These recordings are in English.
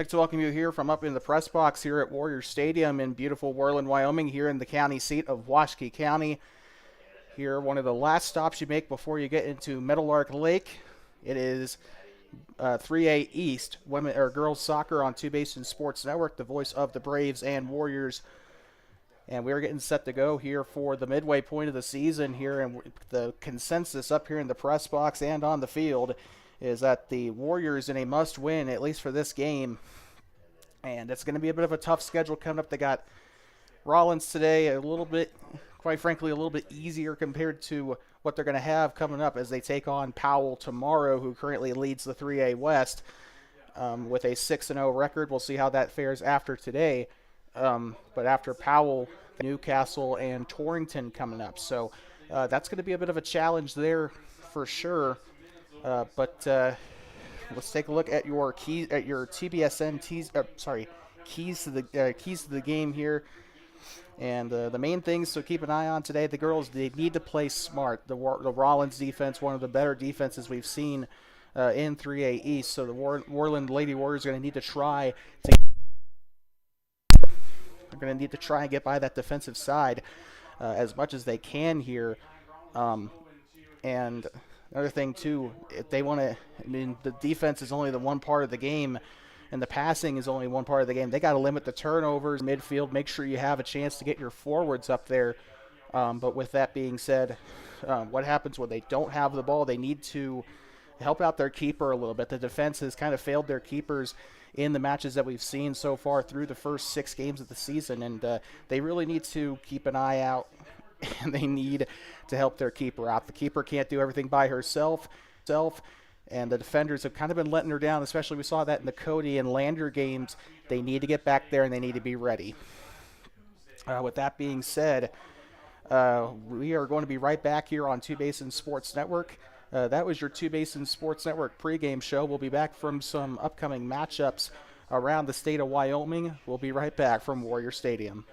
I'd like to welcome you here from up in the press box here at Warrior Stadium in beautiful Worland, Wyoming, here in the county seat of Washakie County. Here, one of the last stops you make before you get into Meadowlark Lake. It is 3A East, women or girls soccer on Two Basin Sports Network, the voice of the Braves and Warriors. And we're getting set to go here for the midway point of the season here, and the consensus up here in the press box and on the field is that the Warriors in a must-win, at least for this game. And it's going to be a bit of a tough schedule coming up. They got Rawlins today, a little bit, quite frankly, a little bit easier compared to what they're going to have coming up as they take on Powell tomorrow, who currently leads the 3A West with a 6-0 record. We'll see how that fares after today. But after Powell, Newcastle, and Torrington coming up. So that's going to be a bit of a challenge there for sure. But let's take a look at your TBSN keys to the game here. And the main things to keep an eye on today, the girls, they need to play smart. The Rawlins defense, one of the better defenses we've seen in 3A East. So the Worland Lady Warriors are going to need to try to and get by that defensive side as much as they can here. And another thing, too, if they want to, the defense is only the one part of the game, and the passing is only one part of the game. They got to limit the turnovers, midfield, make sure you have a chance to get your forwards up there. But with that being said, what happens when they don't have the ball? They need to help out their keeper a little bit. The defense has kind of failed their keepers in the matches that we've seen so far through the first 6 games of the season, and they really need to keep an eye out, and they need to help their keeper out. The keeper can't do everything by herself, and the defenders have kind of been letting her down, especially we saw that in the Cody and Lander games. They need to get back there, and they need to be ready. With that being said, we are going to be right back here on Two Basin Sports Network. That was your Two Basin Sports Network pregame show. We'll be back from some upcoming matchups around the state of Wyoming. We'll be right back from Warrior Stadium.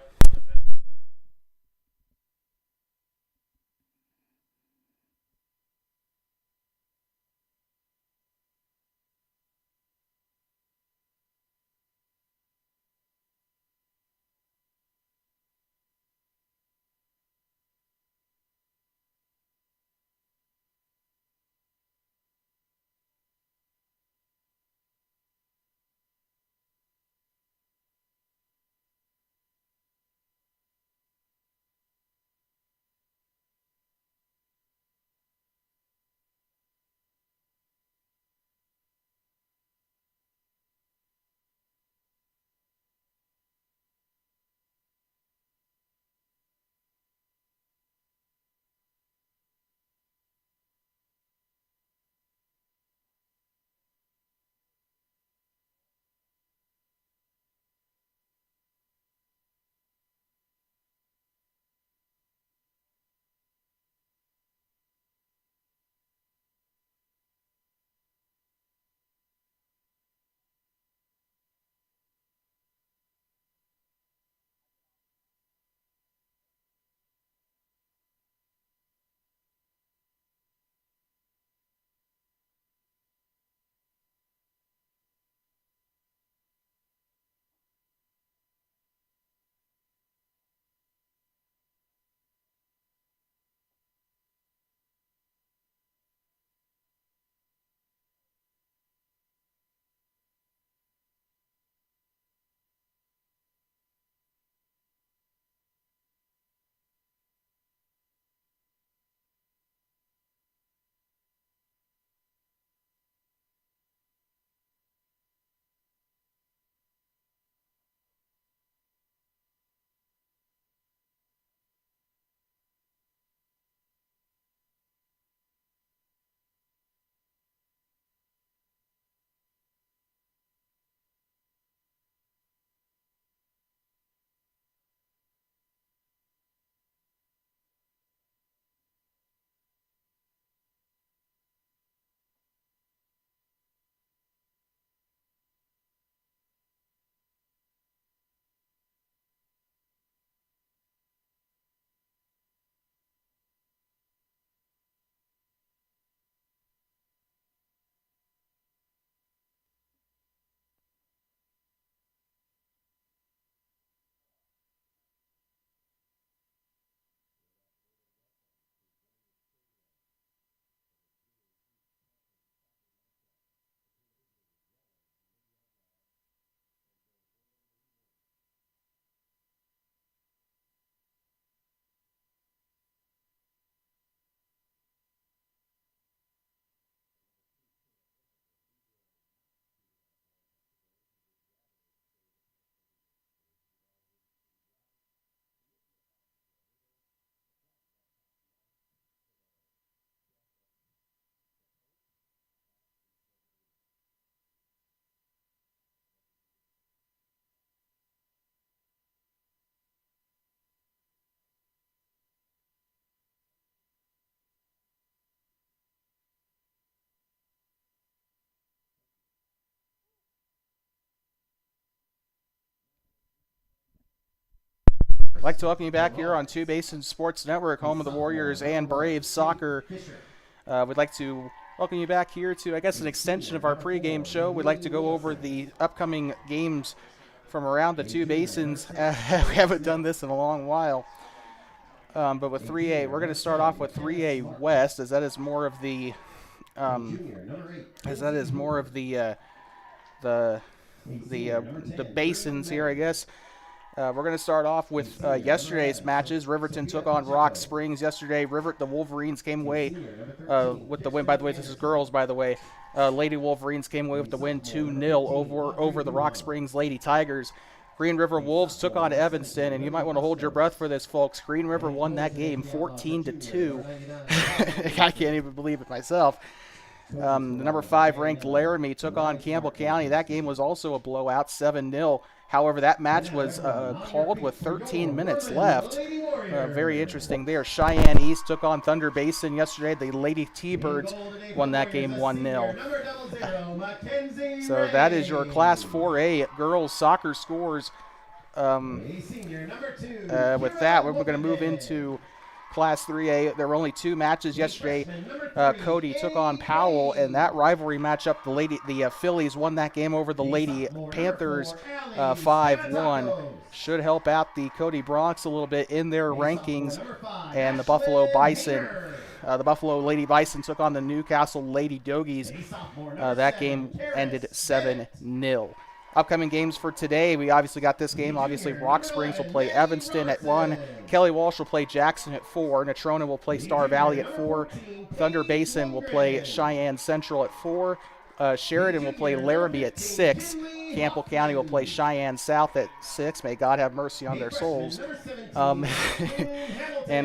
I'd like to welcome you back here on Two Basin Sports Network, home of the Warriors and Braves soccer. We'd like to welcome you back here to, I guess, an extension of our pregame show. We'd like to go over the upcoming games from around the Two Basins. We haven't done this in a long while. But with 3A, we're going to start off with 3A West, as that is more of the the basins here, I guess. We're going to start off with yesterday's matches. Riverton took on Rock Springs yesterday. The Wolverines came away with the win. By the way, this is girls, by the way. Lady Wolverines came away with the win 2-0 over the Rock Springs Lady Tigers. Green River Wolves took on Evanston, and you might want to hold your breath for this, folks. Green River won that game 14-2. I can't even believe it myself. The number 5 ranked Laramie took on Campbell County. That game was also a blowout, 7-0. However, that match was called with 13 minutes left. Very interesting there. Cheyenne East took on Thunder Basin yesterday. The Lady T-Birds won that game 1-0. So that is your Class 4A girls soccer scores. With that, we're going to move into Class 3A. There were only 2 matches yesterday. Cody took on Powell, and that rivalry matchup, the Phillies won that game over the Lady Panthers 5-1. Should help out the Cody Bronx a little bit in their rankings. And the Buffalo Bison, the Buffalo Lady Bison took on the Newcastle Lady Dogies. That game ended 7-0. Upcoming games for today, we obviously got this game. Obviously, Rock Springs will play Evanston at 1. Kelly Walsh will play Jackson at 4. Natrona will play Star Valley at 4. Thunder Basin will play Cheyenne Central at 4. Sheridan will play Laramie at 6. Campbell County will play Cheyenne South at 6. May God have mercy on their souls. And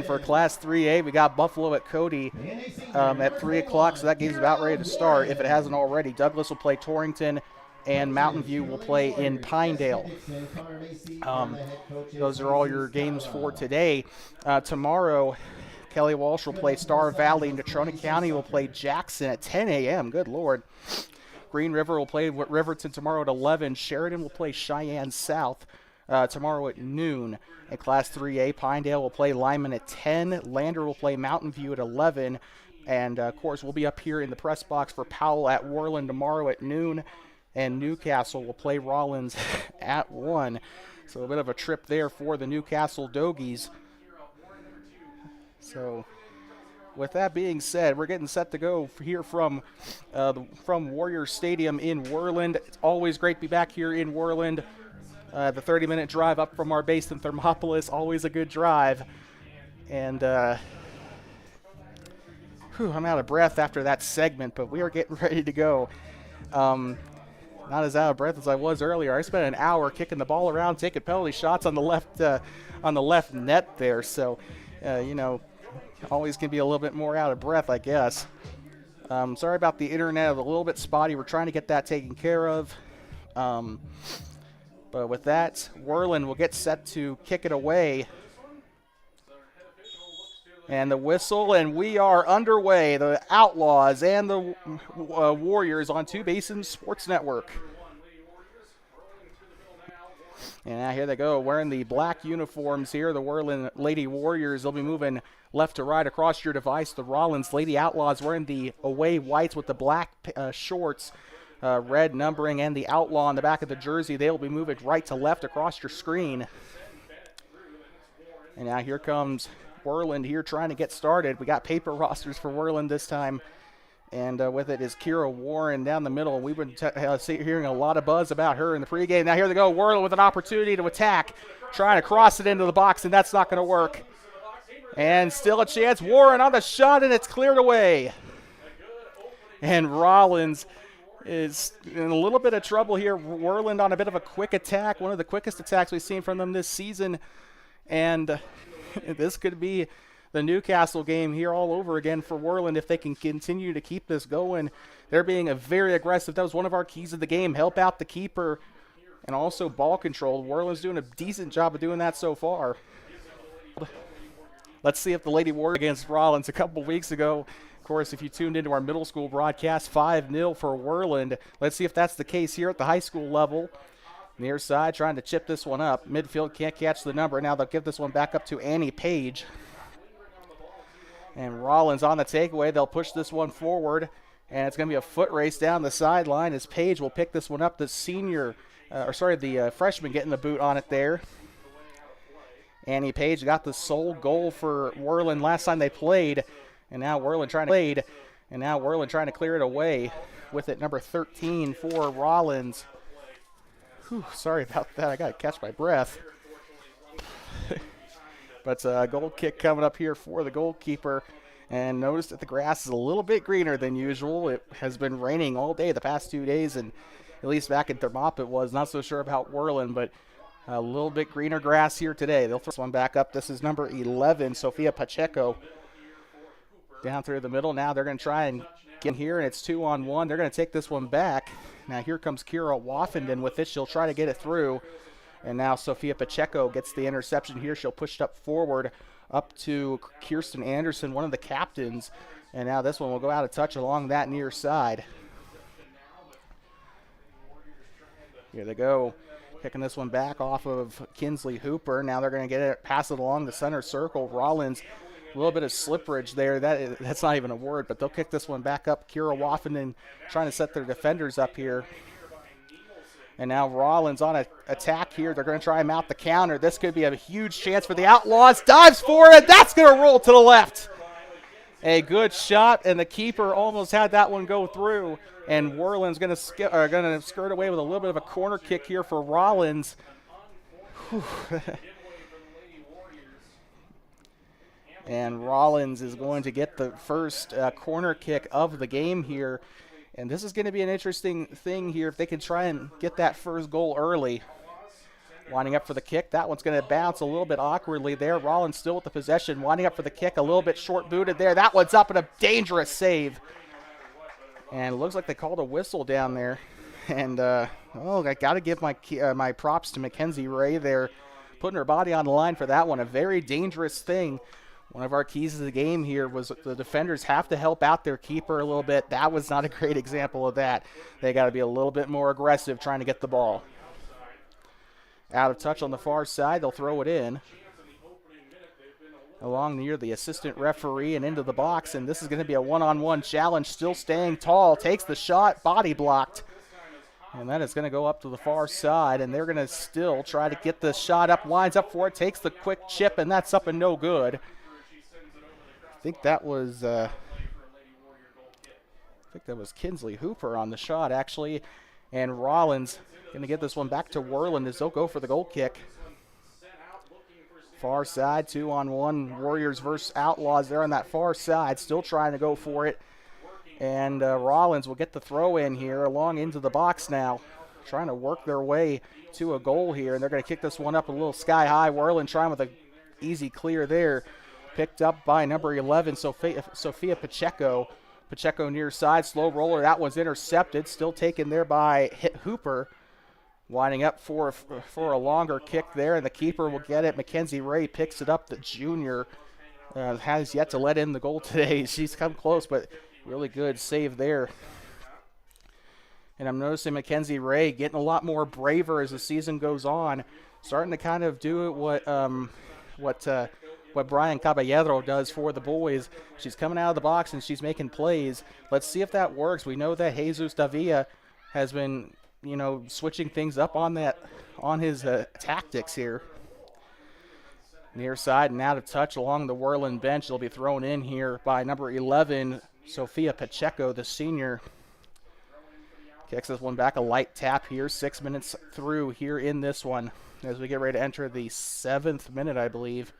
for Class 3A, we got Buffalo at Cody at 3 o'clock, so that game's about ready to start if it hasn't already. Douglas will play Torrington, and Mountain View will play in Pinedale. Those are all your games for today. Tomorrow, Kelly Walsh will play Star Valley, and Natrona County will play Jackson at 10 a.m. Good Lord. Green River will play Riverton tomorrow at 11. Sheridan will play Cheyenne South tomorrow at noon. In Class 3A, Pinedale will play Lyman at 10. Lander will play Mountain View at 11. And, of course, we'll be up here in the press box for Powell at Worland tomorrow at noon. And Newcastle will play Rawlins at 1. So a bit of a trip there for the Newcastle Dogies. So with that being said, we're getting set to go here from Warrior Stadium in Worland. It's always great to be back here in Worland. The 30-minute drive up from our base in Thermopolis, always a good drive. And I'm out of breath after that segment, but we are getting ready to go. Not as out of breath as I was earlier. I spent an hour kicking the ball around, taking penalty shots on the left net there. So, always can be a little bit more out of breath, I guess. Sorry about the internet, a little bit spotty. We're trying to get that taken care of. But with that, Worland will get set to kick it away. And the whistle, and we are underway. The Outlaws and the Warriors on Two Basins Sports Network. And now here they go, wearing the black uniforms here, the Worland Lady Warriors. They'll be moving left to right across your device. The Rawlins Lady Outlaws wearing the away whites with the black shorts, red numbering, and the Outlaw on the back of the jersey. They'll be moving right to left across your screen. And now here comes Worland here trying to get started. We got paper rosters for Worland this time. And with it is Kira Warren down the middle. We've been hearing a lot of buzz about her in the pregame. Now here they go, Worland with an opportunity to attack. Trying to cross it into the box, and that's not going to work. And still a chance. Warren on the shot, and it's cleared away. And Rawlins is in a little bit of trouble here. Worland on a bit of a quick attack, one of the quickest attacks we've seen from them this season. And this could be the Newcastle game here all over again for Worland if they can continue to keep this going. They're being very aggressive. That was one of our keys of the game. Help out the keeper and also ball control. Worland's doing a decent job of doing that so far. Let's see if the Lady Warriors against Rawlins a couple weeks ago. Of course, if you tuned into our middle school broadcast, 5-0 for Worland. Let's see if that's the case here at the high school level. Near side trying to chip this one up. Midfield can't catch the number. Now they'll give this one back up to Annie Page. And Rawlins on the takeaway. They'll push this one forward. And it's going to be a foot race down the sideline as Page will pick this one up. The freshman getting the boot on it there. Annie Page got the sole goal for Worland last time they played. And now Worland trying to clear it away with it, number 13 for Rawlins. Whew, sorry about that. I got to catch my breath. But a goal kick coming up here for the goalkeeper. And notice that the grass is a little bit greener than usual. It has been raining all day the past 2 days, and at least back in Thermop it was. Not so sure about Worland, but a little bit greener grass here today. They'll throw this one back up. This is number 11, Sofia Pacheco. Down through the middle. Now they're going to try and get in here, and it's 2-on-1. They're going to take this one back. Now here comes Kira Woffenden with it. She'll try to get it through. And now Sofia Pacheco gets the interception here. She'll push it up forward up to Kirsten Anderson, one of the captains. And now this one will go out of touch along that near side. Here they go. Picking this one back off of Kinsley Hooper. Now they're going to get it, pass it along the center circle. Rawlins, a little bit of slipperage there. That's not even a word, but they'll kick this one back up. Kira Woffenden trying to set their defenders up here. And now Rawlins on an attack here. They're going to try and mount the counter. This could be a huge chance for the Outlaws. Dives for it. That's going to roll to the left. A good shot, and the keeper almost had that one go through. And Worland's going to skirt away with a little bit of a corner kick here for Rawlins. And Rawlins is going to get the first corner kick of the game here. And this is going to be an interesting thing here if they can try and get that first goal early. Winding up for the kick. That one's going to bounce a little bit awkwardly there. Rawlins still with the possession. Winding up for the kick. A little bit short-booted there. That one's up and a dangerous save. And it looks like they called a whistle down there. And, I got to give my props to Mackenzie Ray there. Putting her body on the line for that one. A very dangerous thing. One of our keys of the game here was the defenders have to help out their keeper a little bit. That was not a great example of that. They got to be a little bit more aggressive trying to get the ball. Out of touch on the far side. They'll throw it in. Along near the assistant referee and into the box. And this is going to be a one-on-one challenge. Still staying tall. Takes the shot. Body blocked. And that is going to go up to the far side. And they're going to still try to get the shot up. Winds up for it. Takes the quick chip. And that's up and no good. I think that was Kinsley Hooper on the shot, actually. And Rawlins going to get this one back to Worland as they'll go for the goal kick. Far side, 2-on-1. Warriors versus Outlaws there on that far side. Still trying to go for it. And Rawlins will get the throw in here along into the box now. Trying to work their way to a goal here. And they're going to kick this one up a little sky high. Worland trying with an easy clear there. Picked up by number 11, Sofia Pacheco. Pacheco near side, slow roller. That one's intercepted. Still taken there by Hooper. Winding up for a longer kick there, and the keeper will get it. Mackenzie Ray picks it up. The junior has yet to let in the goal today. She's come close, but really good save there. And I'm noticing Mackenzie Ray getting a lot more braver as the season goes on. Starting to kind of do what Brian Caballero does for the boys. She's coming out of the box and she's making plays. Let's see if that works. We know that Jesus Davia has been, switching things up on his tactics here. Near side and out of touch along the Worland bench. It'll be thrown in here by number 11, Sofia Pacheco, the senior. Kicks this one back, a light tap here. 6 minutes through here in this one as we get ready to enter the 7th minute, I believe.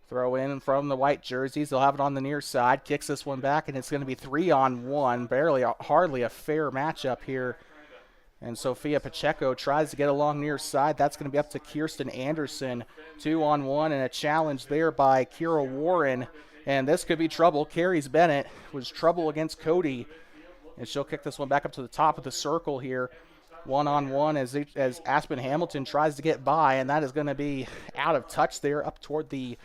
Throw in from the white jerseys. They'll have it on the near side. Kicks this one back, and it's going to be 3-on-1. Hardly a fair matchup here. And Sofia Pacheco tries to get along near side. That's going to be up to Kirsten Anderson. 2-on-1 and a challenge there by Kira Warren. And this could be trouble. Carries Bennett was trouble against Cody. And she'll kick this one back up to the top of the circle here. 1-on-1 as Aspen Hamilton tries to get by. And that is going to be out of touch there up toward the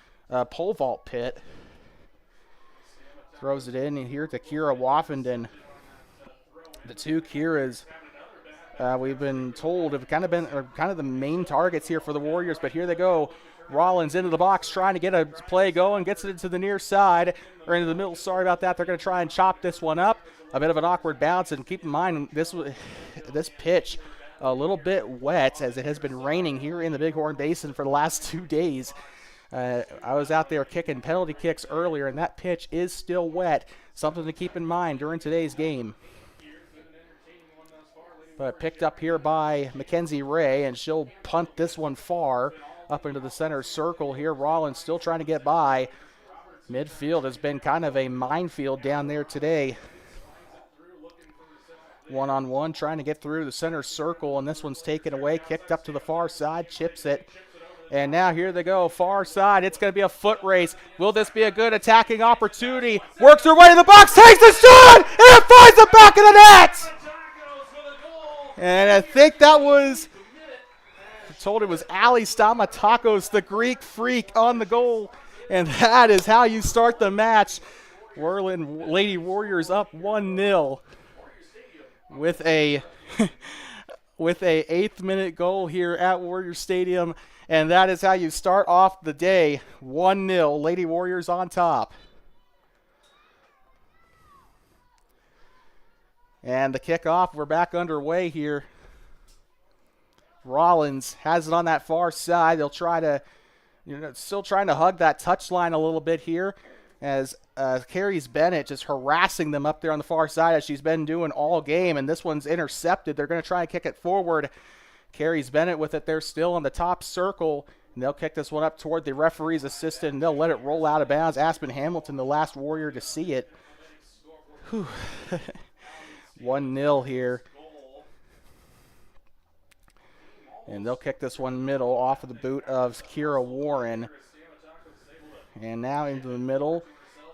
pole vault pit. Throws it in here to Kira Woffenden. The two Kiras we've been told have kind of the main targets here for the Warriors. But here they go. Rawlins into the box trying to get a play going, gets it into the near side, or into the middle. Sorry about that. They're going to try and chop this one up. A bit of an awkward bounce, and keep in mind this pitch a little bit wet as it has been raining here in the Bighorn Basin for the last 2 days. I was out there kicking penalty kicks earlier, and that pitch is still wet. Something to keep in mind during today's game. But picked up here by Mackenzie Ray, and she'll punt this one far up into the center circle here. Rawlins still trying to get by. Midfield has been kind of a minefield down there today. One-on-one, trying to get through the center circle, and this one's taken away, kicked up to the far side, chips it. And now here they go, far side. It's going to be a foot race. Will this be a good attacking opportunity? Works her way to the box, takes the shot, and it finds the back of the net! And I think that was, I told it was Ali Stamatakos, the Greek freak, on the goal. And that is how you start the match. Worland Lady Warriors up 1-0 with a 8th minute goal here at Warrior Stadium. And that is how you start off the day. 1-0, Lady Warriors on top. And the kickoff, we're back underway here. Rawlins has it on that far side. They'll try to, still trying to hug that touchline a little bit here as Carries Bennett just harassing them up there on the far side as she's been doing all game. And this one's intercepted. They're going to try and kick it forward. Carries Bennett with it. They're still on the top circle. And they'll kick this one up toward the referee's assistant, and they'll let it roll out of bounds. Aspen Hamilton, the last Warrior to see it. 1-0 here. And they'll kick this one middle off of the boot of Kira Warren. And now into the middle.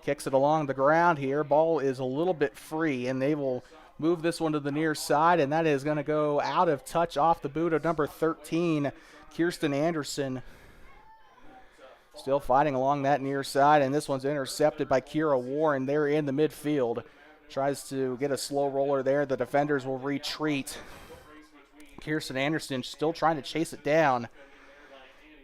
Kicks it along the ground here. Ball is a little bit free, and they will move this one to the near side, and that is going to go out of touch off the boot of number 13, Kirsten Anderson. Still fighting along that near side, and this one's intercepted by Kira Warren. They're in the midfield. Tries to get a slow roller there. The defenders will retreat. Kirsten Anderson still trying to chase it down.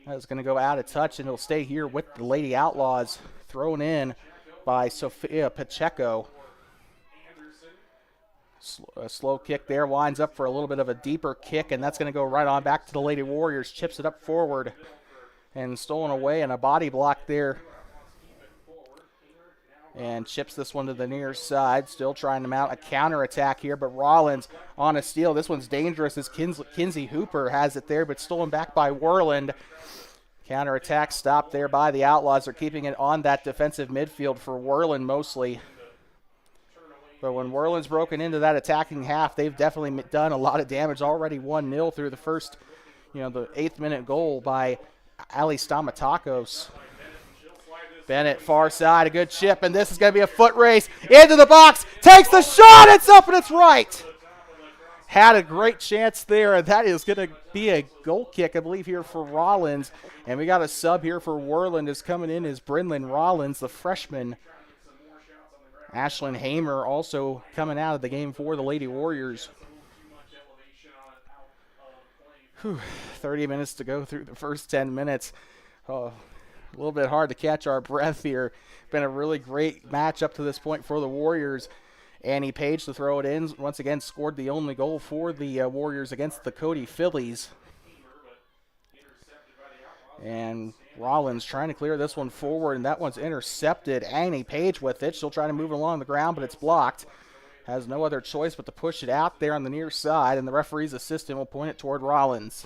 That's going to go out of touch, and it'll stay here with the Lady Outlaws. Thrown in by Sophia Pacheco. A slow kick there, winds up for a little bit of a deeper kick, and that's going to go right on back to the Lady Warriors. Chips it up forward and stolen away, and a body block there. And chips this one to the near side, still trying to mount a counterattack here, but Rawlins on a steal. This one's dangerous as Kinsey Hooper has it there, but stolen back by Worland. Counterattack stopped there by the Outlaws. They're keeping it on that defensive midfield for Worland mostly. But when Worland's broken into that attacking half, they've definitely done a lot of damage. Already 1-0 through the first, the 8th minute goal by Ali Stamatakos. Bennett, far side, a good chip, and this is going to be a foot race. Into the box, takes the shot, it's up and it's right. Had a great chance there, and that is going to be a goal kick, I believe, here for Rawlins. And we got a sub here for Worland is coming in as Brynlyn Rawlins, the freshman. Ashlyn Hamer also coming out of the game for the Lady Warriors. 30 minutes to go through the first 10 minutes. A little bit hard to catch our breath here. Been a really great match up to this point for the Warriors. Annie Page to throw it in. Once again, scored the only goal for the Warriors against the Cody Phillies. And Rawlins trying to clear this one forward, and that one's intercepted. Annie Page with it. She'll try to move it along the ground, but it's blocked. Has no other choice but to push it out there on the near side, and the referee's assistant will point it toward Rawlins.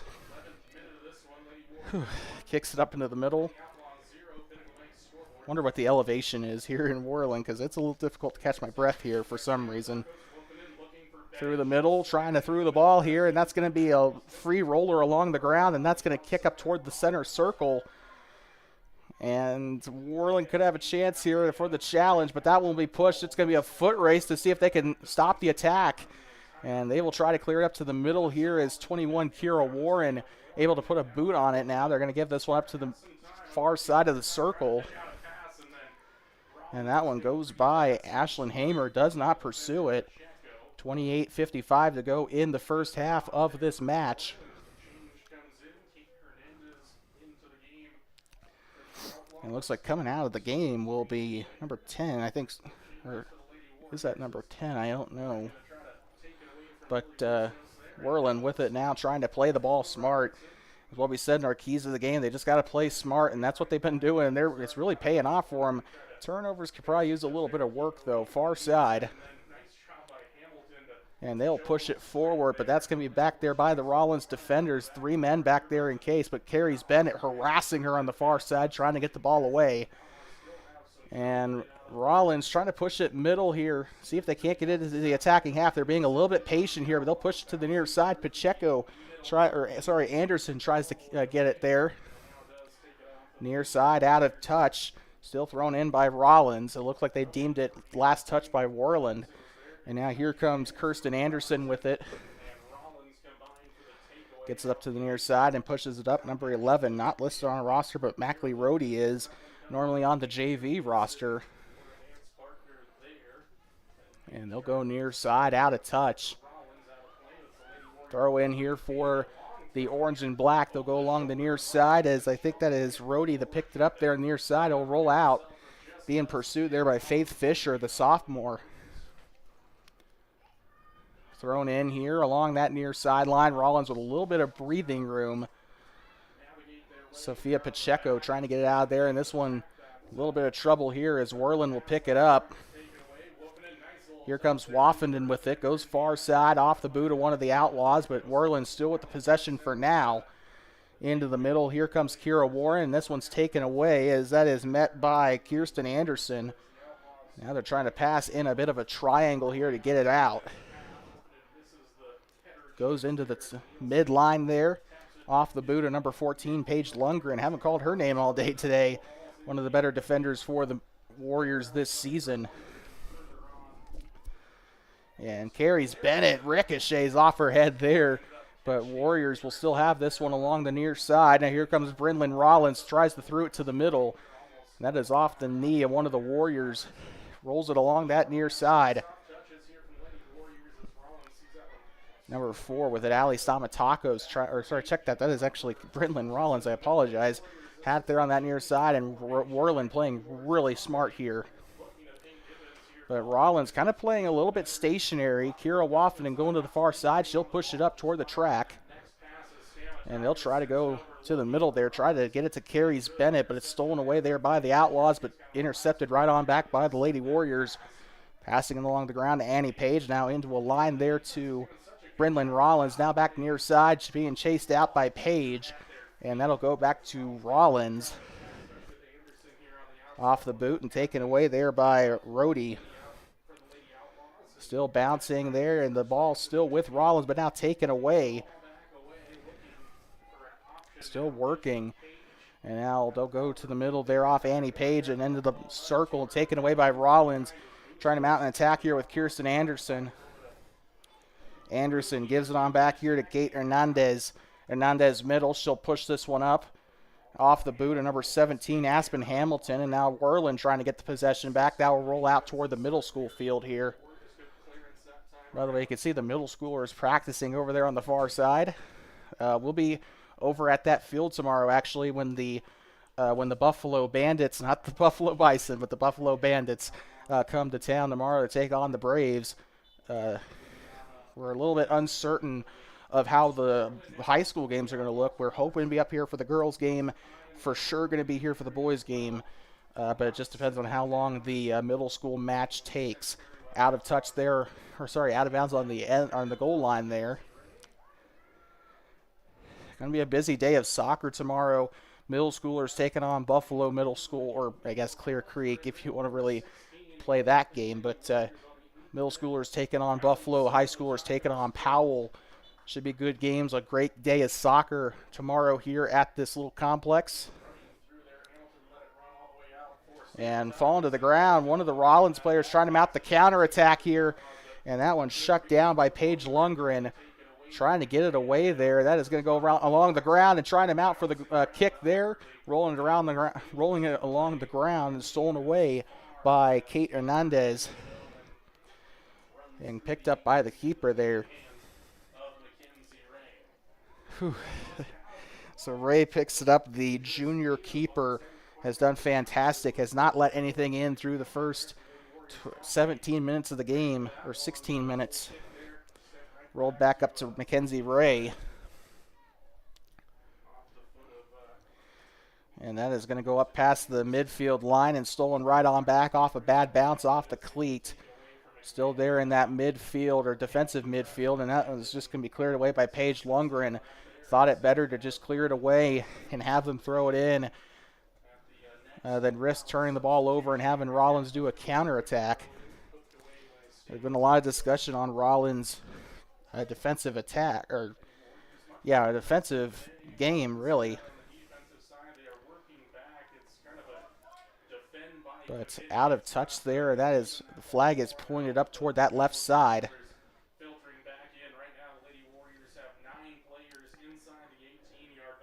Kicks it up into the middle. Wonder what the elevation is here in Worland, because it's a little difficult to catch my breath here for some reason. Through the middle, trying to throw the ball here, and that's going to be a free roller along the ground, and that's going to kick up toward the center circle. And Worland could have a chance here for the challenge, but that won't be pushed. It's going to be a foot race to see if they can stop the attack. And they will try to clear it up to the middle here as 21 Kira Warren able to put a boot on it now. They're going to give this one up to the far side of the circle. And that one goes by. Ashlyn Hamer does not pursue it. 28:55 to go in the first half of this match. And it looks like coming out of the game will be number 10, I think, or is that number 10? I don't know. But Worland with it now, trying to play the ball smart. As what we said in our keys of the game, they just got to play smart, and that's what they've been doing. It's really paying off for them. Turnovers could probably use a little bit of work, though. Far side. And they'll push it forward, but that's going to be back there by the Rawlins defenders. 3 men back there in case, but Carrie's Bennett harassing her on the far side, trying to get the ball away. And Rawlins trying to push it middle here. See if they can't get it into the attacking half. They're being a little bit patient here, but they'll push it to the near side. Anderson tries to get it there. Near side, out of touch. Still thrown in by Rawlins. It looked like they deemed it last touch by Worland. And now here comes Kirsten Anderson with it. Gets it up to the near side and pushes it up. Number 11, not listed on a roster, but Mackley Rohde is normally on the JV roster. And they'll go near side, out of touch. Throw in here for the orange and black. They'll go along the near side, as I think that is Rohde that picked it up there near side. It'll roll out, being pursued there by Faith Fisher, the sophomore. Thrown in here along that near sideline. Rawlins with a little bit of breathing room. Sophia Pacheco trying to get it out of there, and this one a little bit of trouble here as Worland will pick it up. Here comes Woffenden with it. Goes far side off the boot of one of the Outlaws, but Worland still with the possession for now. Into the middle. Here comes Kira Warren. This one's taken away as that is met by Kirsten Anderson. Now they're trying to pass in a bit of a triangle here to get it out. Goes into the midline there. Off the boot of number 14, Paige Lundgren. Haven't called her name all day today. One of the better defenders for the Warriors this season. And carries Bennett. Ricochets off her head there. But Warriors will still have this one along the near side. Now here comes Brynlyn Rawlins. Tries to throw it to the middle. And that is off the knee of one of the Warriors. Rolls it along that near side. Number 4 with it, Ali Stamatakos. Check that. That is actually Brynlyn Rawlins. I apologize. Had it there on that near side, and Worland playing really smart here. But Rawlins kind of playing a little bit stationary. Kira Woffenden going to the far side. She'll push it up toward the track. And they'll try to go to the middle there. Try to get it to Carrie's Bennett, but it's stolen away there by the Outlaws, but intercepted right on back by the Lady Warriors. Passing it along the ground to Annie Page. Now into a line there to Brynlyn Rawlins. Now back near side. She's being chased out by Page. And that'll go back to Rawlins. Off the boot and taken away there by Rohde. Still bouncing there, and the ball still with Rawlins, but now taken away. Still working. And now they'll go to the middle there off Annie Page and into the circle, taken away by Rawlins. Trying to mount an attack here with Kirsten Anderson. Anderson gives it on back here to Kate Hernandez. Hernandez middle. She'll push this one up. Off the boot of number 17, Aspen Hamilton. And now Worland trying to get the possession back. That will roll out toward the middle school field here. By the way, you can see the middle schoolers practicing over there on the far side. We'll be over at that field tomorrow, actually, when the Buffalo Bandits, not the Buffalo Bison, but the Buffalo Bandits come to town tomorrow to take on the Braves. We're a little bit uncertain of how the high school games are going to look. We're hoping to be up here for the girls' game. For sure going to be here for the boys' game. But it just depends on how long the middle school match takes. Out of touch there, out of bounds on the goal line there. Going to be a busy day of soccer tomorrow. Middle schoolers taking on Buffalo Middle School, or I guess Clear Creek if you want to really play that game. But middle schoolers taking on Buffalo, high schoolers taking on Powell. Should be good games. A great day of soccer tomorrow here at this little complex. And falling to the ground, one of the Rawlins players trying to mount the counterattack here. And that one shut down by Paige Lundgren. Trying to get it away there. That is going to go along the ground and trying to mount for the kick there. Rolling it along the ground and stolen away by Kate Hernandez. And picked up by the keeper there. Whew. So Ray picks it up. The junior keeper has done fantastic, has not let anything in through the first 17 minutes of the game, or 16 minutes. Rolled back up to Mackenzie Ray. And that is going to go up past the midfield line and stolen right on back off a bad bounce off the cleat. Still there in that midfield or defensive midfield, and that was just going to be cleared away by Paige Lundgren. Thought it better to just clear it away and have them throw it in than risk turning the ball over and having Rawlins do a counterattack. There's been a lot of discussion on Rawlins' defensive attack, or a defensive game, really. But out of touch there. That is, the flag is pointed up toward that left side.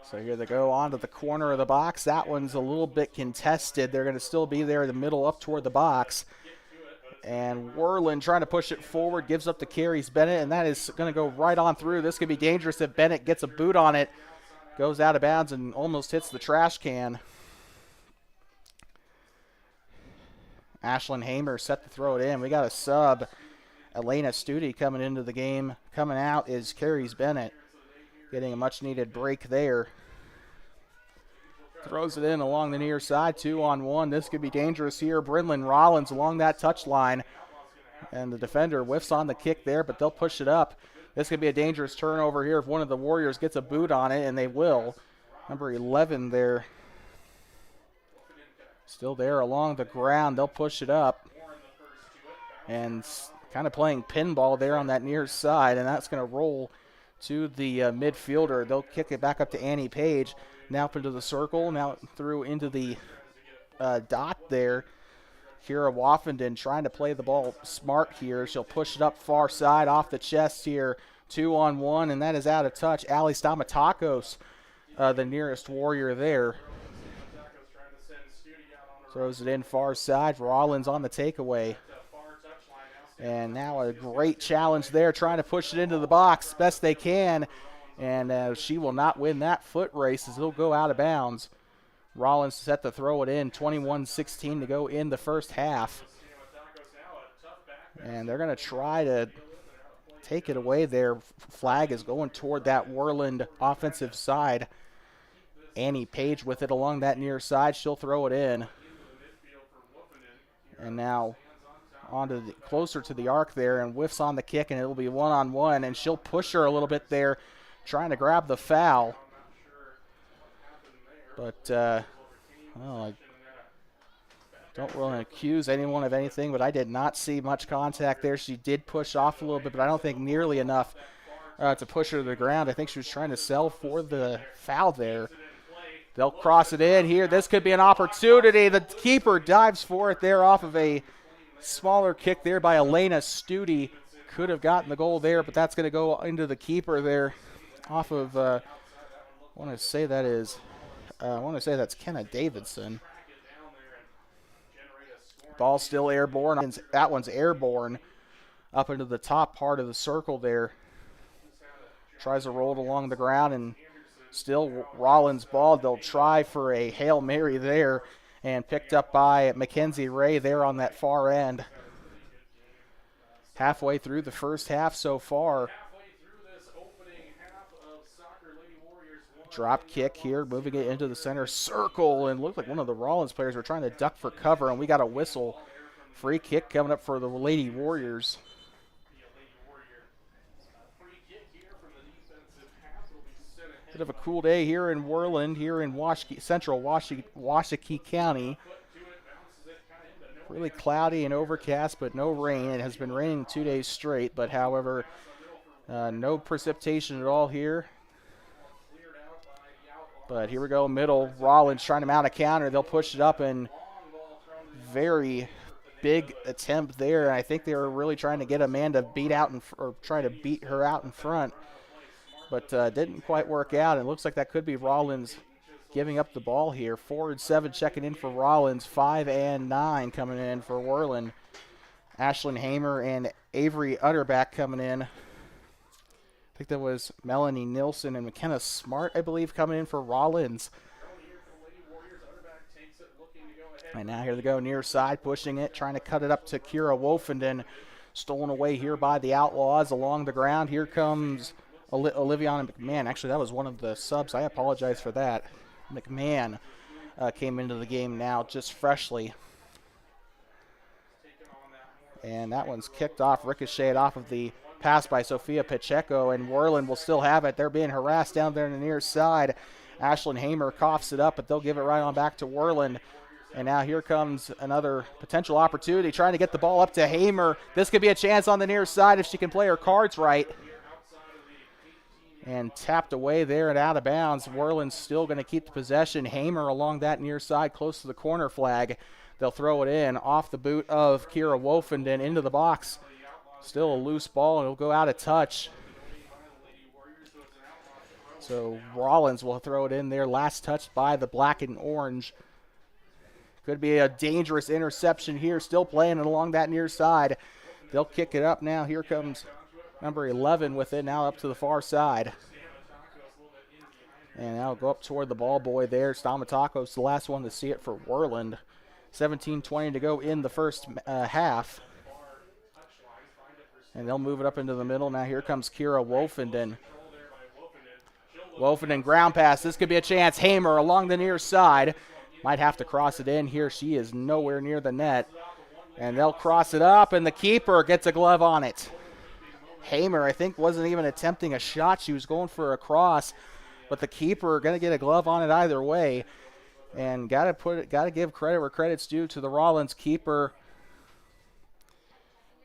So here they go onto the corner of the box. That one's a little bit contested. They're going to still be there in the middle up toward the box. And Worland trying to push it forward, gives up to Carries Bennett, and that is going to go right on through. This could be dangerous if Bennett gets a boot on it. Goes out of bounds and almost hits the trash can. Ashlyn Hamer set to throw it in. We got a sub. Elena Studi coming into the game. Coming out is Carries Bennett. Getting a much-needed break there. Throws it in along the near side, 2-on-1. This could be dangerous here. Brynlyn Rollins along that touch line. And the defender whiffs on the kick there, but they'll push it up. This could be a dangerous turnover here if one of the Warriors gets a boot on it, and they will. Number 11 there. Still there along the ground. They'll push it up. And kind of playing pinball there on that near side, and that's going to roll to the midfielder. They'll kick it back up to Annie Page. Now up into the circle. Now through into the dot there. Kira Woffenden trying to play the ball smart here. She'll push it up far side off the chest here. 2-on-1, and that is out of touch. Ali Stamatakos, the nearest Warrior there. Throws it in far side. Rawlins on the takeaway. And now a great challenge there, trying to push it into the box best they can. And she will not win that foot race as it'll go out of bounds. Rawlins set to throw it in. 21-16 to go in the first half. And they're going to try to take it away there. Flag is going toward that Worland offensive side. Annie Page with it along that near side. She'll throw it in. And now closer to the arc there, and whiffs on the kick, and it'll be 1-on-1, and she'll push her a little bit there, trying to grab the foul. But, I don't really accuse anyone of anything, but I did not see much contact there. She did push off a little bit, but I don't think nearly enough to push her to the ground. I think she was trying to sell for the foul there. They'll cross it in here. This could be an opportunity. The keeper dives for it there off of a smaller kick there by Elena Studi. Could have gotten the goal there, but that's going to go into the keeper there off of, I want to say that's Kenna Davidson. Ball still airborne. That one's airborne up into the top part of the circle there. Tries to roll it along the ground, and still Rollins ball. They'll try for a Hail Mary there, and picked up by Mackenzie Ray there on that far end. Halfway through the first half so far. Drop kick here, moving it into the center circle, and looked like one of the Rollins players were trying to duck for cover, and we got a whistle. Free kick coming up for the Lady Warriors. Bit of a cool day here in Worland, here in central Washakie County. Really cloudy and overcast, but no rain. It has been raining 2 days straight, but however, no precipitation at all here. But here we go, middle. Rollins trying to mount a counter. They'll push it up, and very big attempt there. I think they were really trying to get Amanda beat out or try to beat her out in front, but didn't quite work out. It looks like that could be Rollins giving up the ball here. 4 and 7 checking in for Rollins. 5 and 9 coming in for Worland. Ashlyn Hamer and Avery Utterback coming in. I think that was Melanie Nilsson and McKenna Smart, I believe, coming in for Rawlins. And now here they go, near side, pushing it, trying to cut it up to Kira Wolfenden. Stolen away here by the Outlaws along the ground. Here comes Oliviana McMahon. Actually, that was one of the subs. I apologize for that. McMahon came into the game now just freshly. And that one's kicked off, ricocheted off of the pass by Sophia Pacheco, and Worland will still have it. They're being harassed down there on the near side. Ashlyn Hamer coughs it up, but they'll give it right on back to Worland. And now here comes another potential opportunity, trying to get the ball up to Hamer. This could be a chance on the near side if she can play her cards right. And tapped away there and out of bounds. Worland's still going to keep the possession. Hamer along that near side, close to the corner flag. They'll throw it in off the boot of Kira Wolfenden into the box. Still a loose ball, and it'll go out of touch. So Rawlins will throw it in there. Last touch by the black and orange. Could be a dangerous interception here. Still playing it along that near side. They'll kick it up now. Here comes number 11 with it now up to the far side. And now go up toward the ball boy there. Stamatakos, the last one to see it for Worland. 17:20 to go in the first half. And they'll move it up into the middle. Now here comes Kira Wolfenden. Wolfenden ground pass. This could be a chance. Hamer along the near side. Might have to cross it in here. She is nowhere near the net. And they'll cross it up, and the keeper gets a glove on it. Hamer, I think, wasn't even attempting a shot. She was going for a cross, but the keeper going to get a glove on it either way. And got to give credit where credit's due to the Rawlins keeper.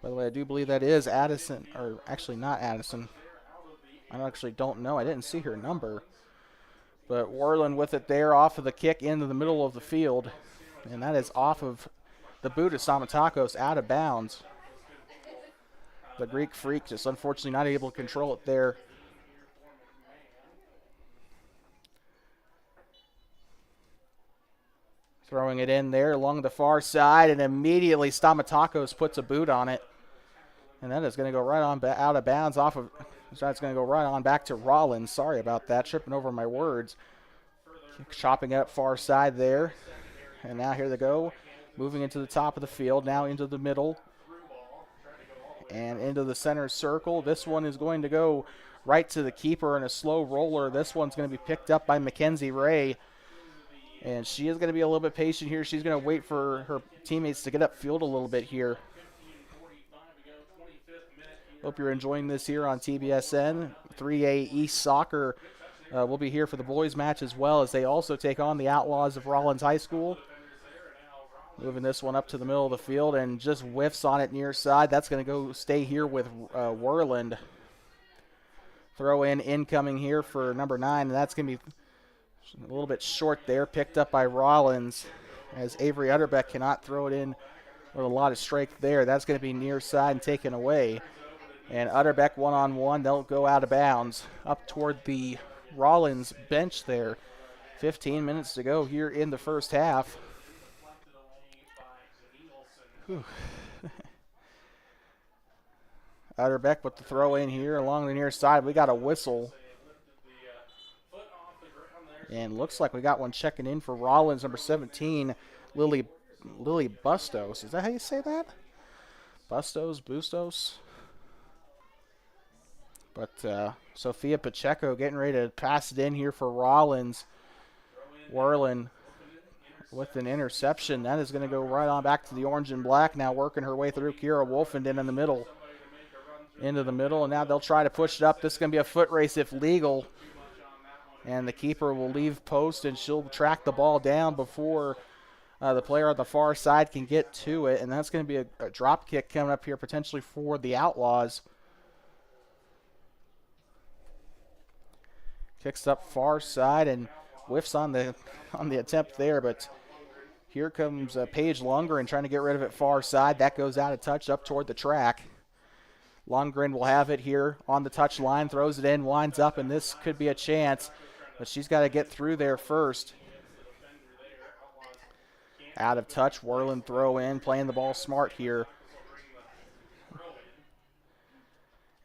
By the way, I do believe that is Addison, or actually not Addison. I actually don't know. I didn't see her number. But Worland with it there, off of the kick into the middle of the field. And that is off of the boot of Stamatakos, out of bounds. The Greek Freak just unfortunately not able to control it there. Throwing it in there along the far side, and immediately Stamatakos puts a boot on it. And that is going to go right on out of bounds off of... That's going to go right on back to Rawlins. Sorry about that, tripping over my words. Chopping it up far side there. And now here they go. Moving into the top of the field, now into the middle. And into the center circle. This one is going to go right to the keeper in a slow roller. This one's going to be picked up by Mackenzie Ray. And she is going to be a little bit patient here. She's going to wait for her teammates to get upfield a little bit here. Hope you're enjoying this here on TBSN. 3A East Soccer will be here for the boys match as well, as they also take on the Outlaws of Rawlins High School. Moving this one up to the middle of the field and just whiffs on it near side. That's going to go stay here with Worland. Throw in incoming here for number 9, and that's going to be a little bit short there. Picked up by Rawlins, as Avery Utterbeck cannot throw it in with a lot of strength there. That's going to be near side and taken away. And Utterbeck one-on-one, they'll go out of bounds up toward the Rawlins bench there. 15 minutes to go here in the first half. Utterbeck with the throw in here along the near side. We got a whistle. And looks like we got one checking in for Rawlins, number 17, Lily Bustos. Is that how you say that? Bustos? But Sophia Pacheco getting ready to pass it in here for Rawlins. Worland with an interception. That is going to go right on back to the orange and black. Now working her way through Kira Wolfenden in the middle. Into the middle, and now they'll try to push it up. This is going to be a foot race if legal. And the keeper will leave post, and she'll track the ball down before the player on the far side can get to it. And that's going to be a drop kick coming up here potentially for the Outlaws. Kicks up far side and whiffs on the attempt there, but here comes Paige Lundgren trying to get rid of it far side. That goes out of touch up toward the track. Lundgren will have it here on the touch line, throws it in, winds up, and this could be a chance, but she's got to get through there first. Out of touch, Worland throw in, playing the ball smart here.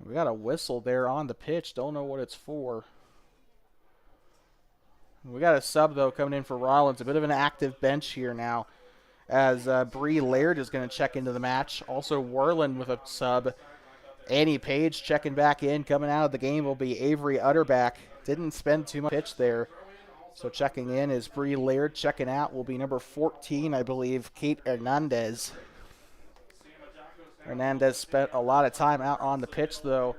We got a whistle there on the pitch. Don't know what it's for. We got a sub, though, coming in for Rawlins. A bit of an active bench here now, as Bree Laird is going to check into the match. Also, Worland with a sub. Annie Page checking back in. Coming out of the game will be Avery Utterback. Didn't spend too much pitch there. So checking in is Bree Laird. Checking out will be number 14, I believe, Kate Hernandez. Hernandez spent a lot of time out on the pitch, though.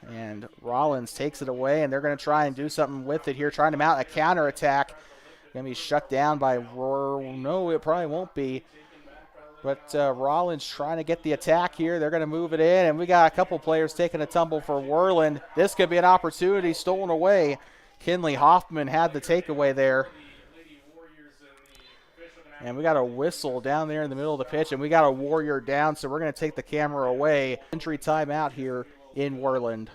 And Rawlins takes it away, and they're going to try and do something with it here, trying to mount a counterattack. Going to be shut down by no, it probably won't be. But Rawlins trying to get the attack here. They're going to move it in, and we got a couple players taking a tumble for Worland. This could be an opportunity stolen away. Kinley Hoffman had the takeaway there. And we got a whistle down there in the middle of the pitch, and we got a Warrior down, so we're going to take the camera away. Injury timeout here in Worland.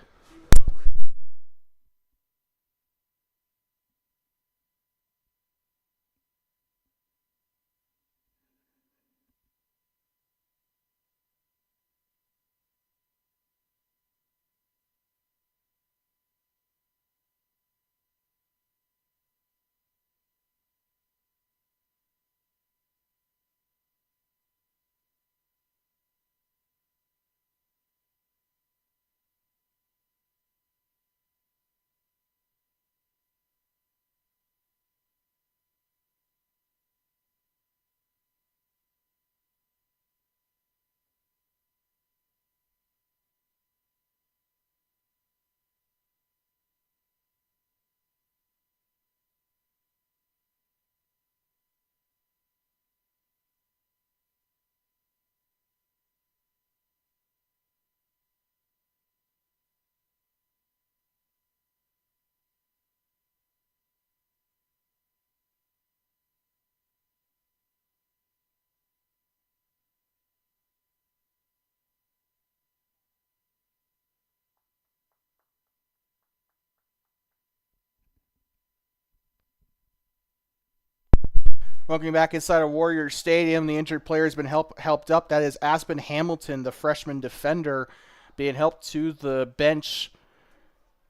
Welcome back inside of Warrior Stadium. The injured player has been helped up. That is Aspen Hamilton, the freshman defender, being helped to the bench.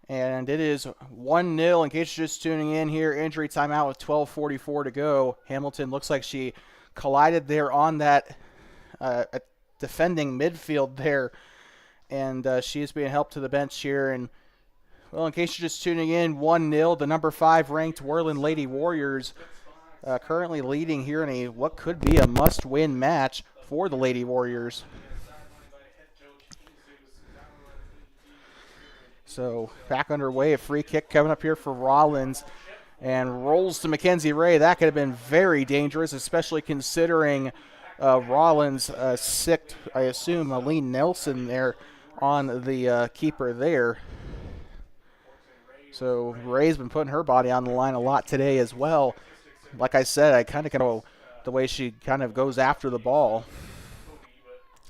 And it is 1-0. In case you're just tuning in here, injury timeout with 12:44 to go. Hamilton looks like she collided there on that defending midfield there. And she is being helped to the bench here. And, well, in case you're just tuning in, 1-0. The number 5 ranked Worland Lady Warriors currently leading here in a what could be a must-win match for the Lady Warriors. So back underway, a free kick coming up here for Rawlins, and rolls to Mackenzie Ray. That could have been very dangerous, especially considering Rawlins sicked, I assume, Aline Nelson there on the keeper there. So Ray's been putting her body on the line a lot today as well. Like I said, I kind of know the way she kind of goes after the ball.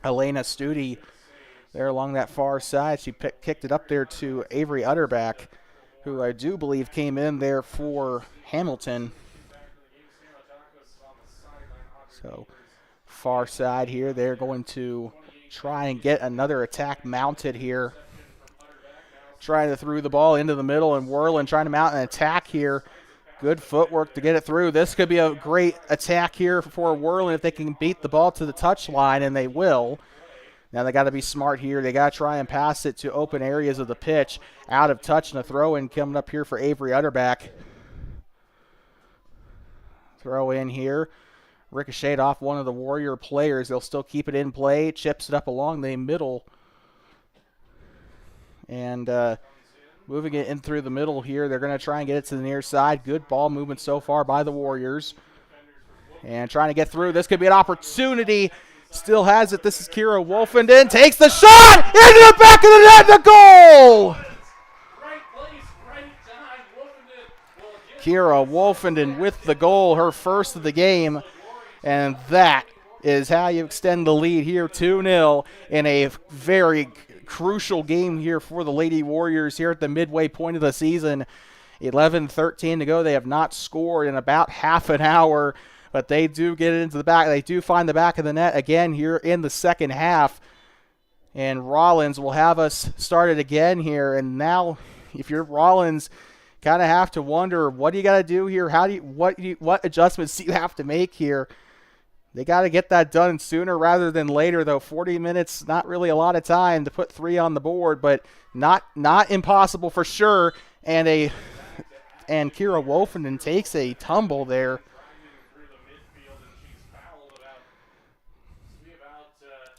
Elena Studi there along that far side. She kicked it up there to Avery Utterback, who I do believe came in there for Hamilton. So far side here, they're going to try and get another attack mounted here. Trying to throw the ball into the middle, and Worland trying to mount an attack here. Good footwork to get it through. This could be a great attack here for Worland if they can beat the ball to the touchline, and they will. Now they got to be smart here. They got to try and pass it to open areas of the pitch. Out of touch, and a throw-in coming up here for Avery Utterback. Throw in here. Ricocheted off one of the Warrior players. They'll still keep it in play. Chips it up along the middle. And moving it in through the middle here. They're going to try and get it to the near side. Good ball movement so far by the Warriors. And trying to get through. This could be an opportunity. Still has it. This is Kira Wolfenden. Takes the shot into the back of the net. The goal! Kira Wolfenden with the goal. Her first of the game. And that is how you extend the lead here. 2-0 in a very crucial game here for the Lady Warriors here at the midway point of the season. 11:13 to go. They have not scored in about half an hour, but they do get it into the back. They do find the back of the net again here in the second half. And Rawlins will have us started again here. And now, if you're Rawlins, kind of have to wonder, what do you got to do here? What adjustments do you have to make here? They got to get that done sooner rather than later, though. 40 minutes, not really a lot of time to put 3 on the board, but not impossible for sure. And Kira Wolfenden takes a tumble there.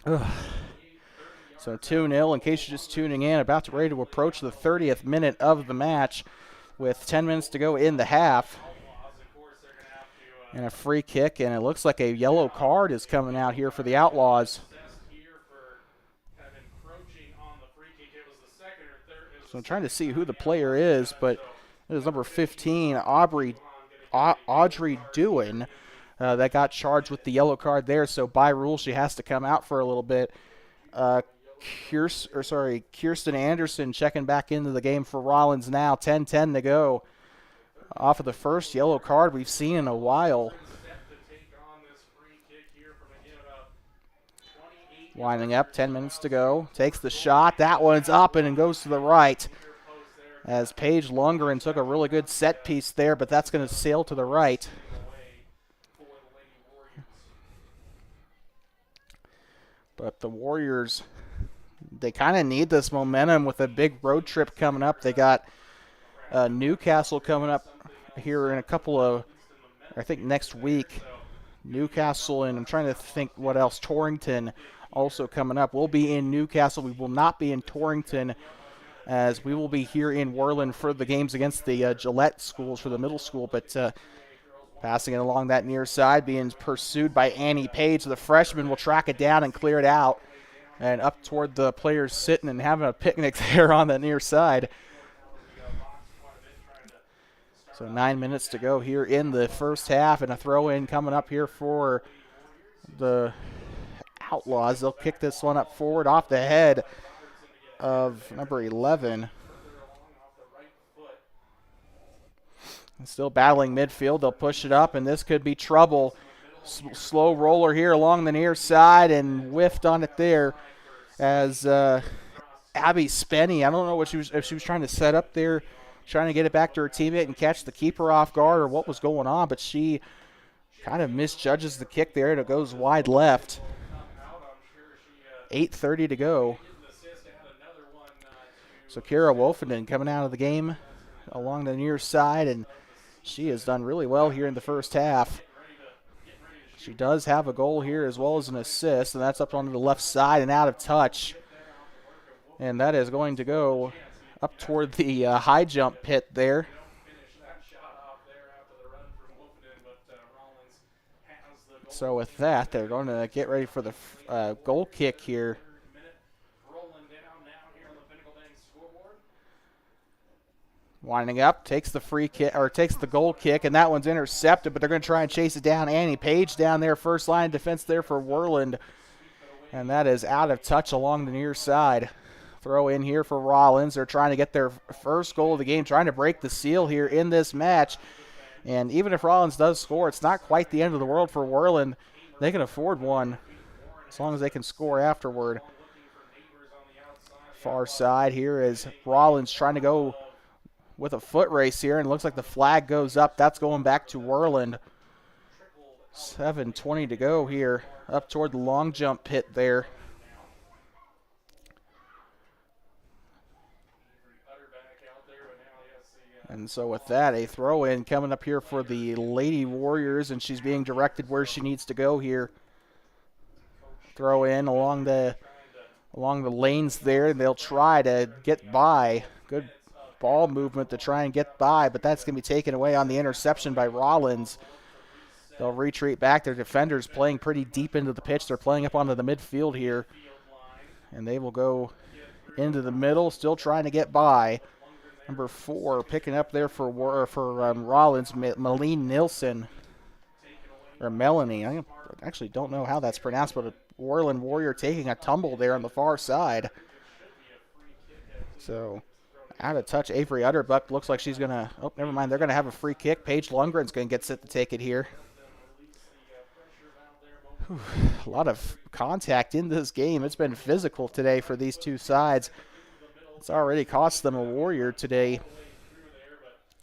Ugh. So 2-0, in case you're just tuning in, about ready to approach the 30th minute of the match with 10 minutes to go in the half. And a free kick, and it looks like a yellow card is coming out here for the Outlaws. So I'm trying to see who the player is, but it is number 15, Audrey Dewin, that got charged with the yellow card there. So by rule, she has to come out for a little bit. Kirsten Anderson checking back into the game for Rawlins now. 10-10 to go. Off of the first yellow card we've seen in a while. Winding up, 10 minutes to go. Takes the shot. That one's up and goes to the right. As Paige Lundgren took a really good set piece there, but that's going to sail to the right. But the Warriors, they kind of need this momentum with a big road trip coming up. They got Newcastle coming up here in a couple of, I think next week. Newcastle, and I'm trying to think what else. Torrington also coming up. We'll be in Newcastle. We will not be in Torrington, as we will be here in Worland for the games against the Gillette schools for the middle school. But passing it along that near side, being pursued by Annie Page. The freshman will track it down and clear it out. And up toward the players sitting and having a picnic there on the near side. So 9 minutes to go here in the first half, and a throw-in coming up here for the Outlaws. They'll kick this one up forward off the head of number 11. And still battling midfield. They'll push it up, and this could be trouble. Slow roller here along the near side, and whiffed on it there as Abby Spenny. I don't know if she was trying to set up there, trying to get it back to her teammate and catch the keeper off guard, or what was going on, but she kind of misjudges the kick there, and it goes wide left. 8:30 to go. So Kira Wolfenden coming out of the game along the near side, and she has done really well here in the first half. She does have a goal here as well as an assist, and that's up onto the left side and out of touch. And that is going to go up toward the high jump pit there. So with that, they're going to get ready for the goal kick here. Winding up, takes the free kick, or takes the goal kick, and that one's intercepted, but they're going to try and chase it down. Annie Page down there, first line defense there for Worland, and that is out of touch along the near side. Throw in here for Rawlins. They're trying to get their first goal of the game, trying to break the seal here in this match. And even if Rawlins does score, it's not quite the end of the world for Worland. They can afford one as long as they can score afterward. Far side here is Rawlins trying to go with a foot race here, and it looks like the flag goes up. That's going back to Worland. 7:20 to go here, up toward the long jump pit there. And so with that, a throw-in coming up here for the Lady Warriors, and she's being directed where she needs to go here. Throw in along the lanes there, and they'll try to get by. Good ball movement to try and get by, but that's going to be taken away on the interception by Rawlins. They'll retreat back. Their defenders playing pretty deep into the pitch. They're playing up onto the midfield here, and they will go into the middle, still trying to get by. Number 4 picking up there for Rawlins, Malene Nilsson, or Melanie. I actually don't know how that's pronounced, but a Worland Warrior taking a tumble there on the far side. So out of touch, Avery Utterbuck looks like she's going to, oh, never mind, they're going to have a free kick. Paige Lundgren's going to get set to take it here. A lot of contact in this game. It's been physical today for these two sides. It's already cost them a warrior today.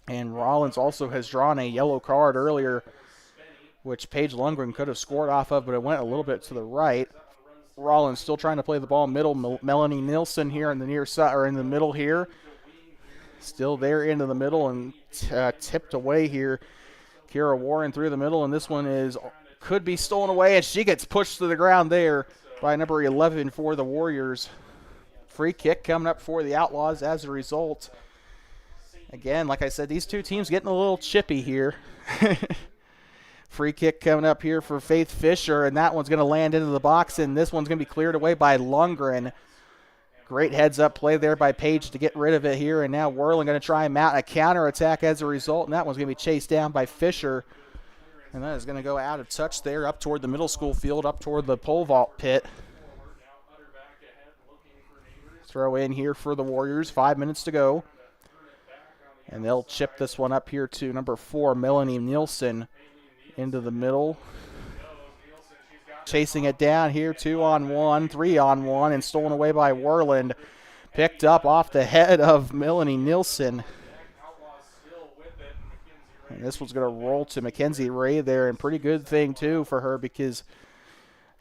And Rawlins also has drawn a yellow card earlier, which Paige Lundgren could have scored off of, but it went a little bit to the right. Rawlins still trying to play the ball middle. Melanie Nilsson here in the near side, or in the middle here. Still there into the middle and tipped away here. Kira Warren through the middle, and this one could be stolen away, and she gets pushed to the ground there by number 11 for the Warriors. Free kick coming up for the Outlaws as a result. Again, like I said, these two teams getting a little chippy here. Free kick coming up here for Faith Fisher, and that one's going to land into the box, and this one's going to be cleared away by Lundgren. Great heads-up play there by Paige to get rid of it here, and now Worland going to try and mount a counterattack as a result, and that one's going to be chased down by Fisher. And that is going to go out of touch there up toward the middle school field, up toward the pole vault pit. Throw in here for the Warriors, 5 minutes to go. And they'll chip this one up here to number 4, Melanie Nielsen, into the middle. Chasing it down here, 2-on-1, 3-on-1, and stolen away by Worland. Picked up off the head of Melanie Nielsen. And this one's going to roll to Mackenzie Ray there, and pretty good thing, too, for her, because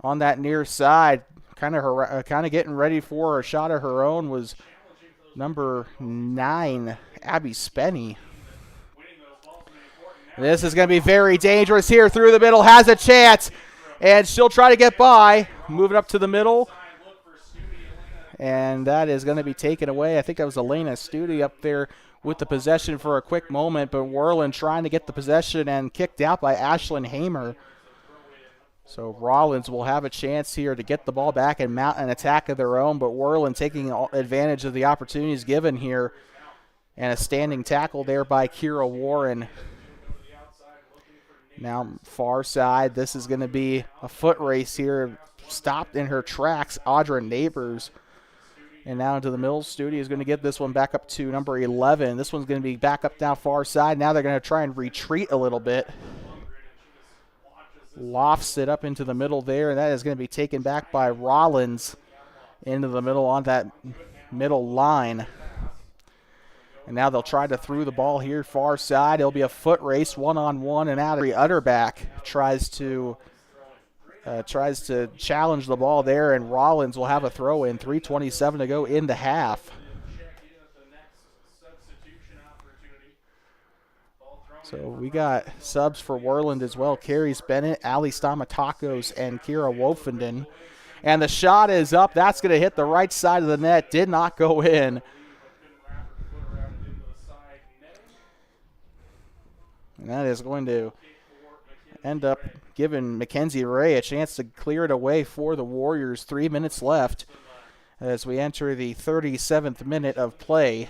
on that near side, kind of getting ready for a shot of her own was number 9, Abby Spenny. This is going to be very dangerous here through the middle, has a chance, and she'll try to get by, moving up to the middle. And that is going to be taken away. I think that was Elena Studi up there with the possession for a quick moment, but Worland trying to get the possession and kicked out by Ashlyn Hamer. So Rawlins will have a chance here to get the ball back and mount an attack of their own, but Worland taking advantage of the opportunities given here. And a standing tackle there by Kira Warren. Now far side, this is going to be a foot race here. Stopped in her tracks, Audra Neighbors. And now into the middle. Studi is going to get this one back up to number 11. This one's going to be back up down far side. Now they're going to try and retreat a little bit. Lofts it up into the middle there, and that is going to be taken back by Rawlins into the middle on that middle line. And now they'll try to throw the ball here far side. It'll be a foot race, 1-on-1, and out of the Utterback tries to challenge the ball there, and Rawlins will have a throw in. 3:27 to go in the half. So we got subs for Worland as well. Carrie Bennett, Ali Stamatakos, and Kira Wolfenden. And the shot is up. That's going to hit the right side of the net. Did not go in. And that is going to end up giving Mackenzie Ray a chance to clear it away for the Warriors. 3 minutes left as we enter the 37th minute of play.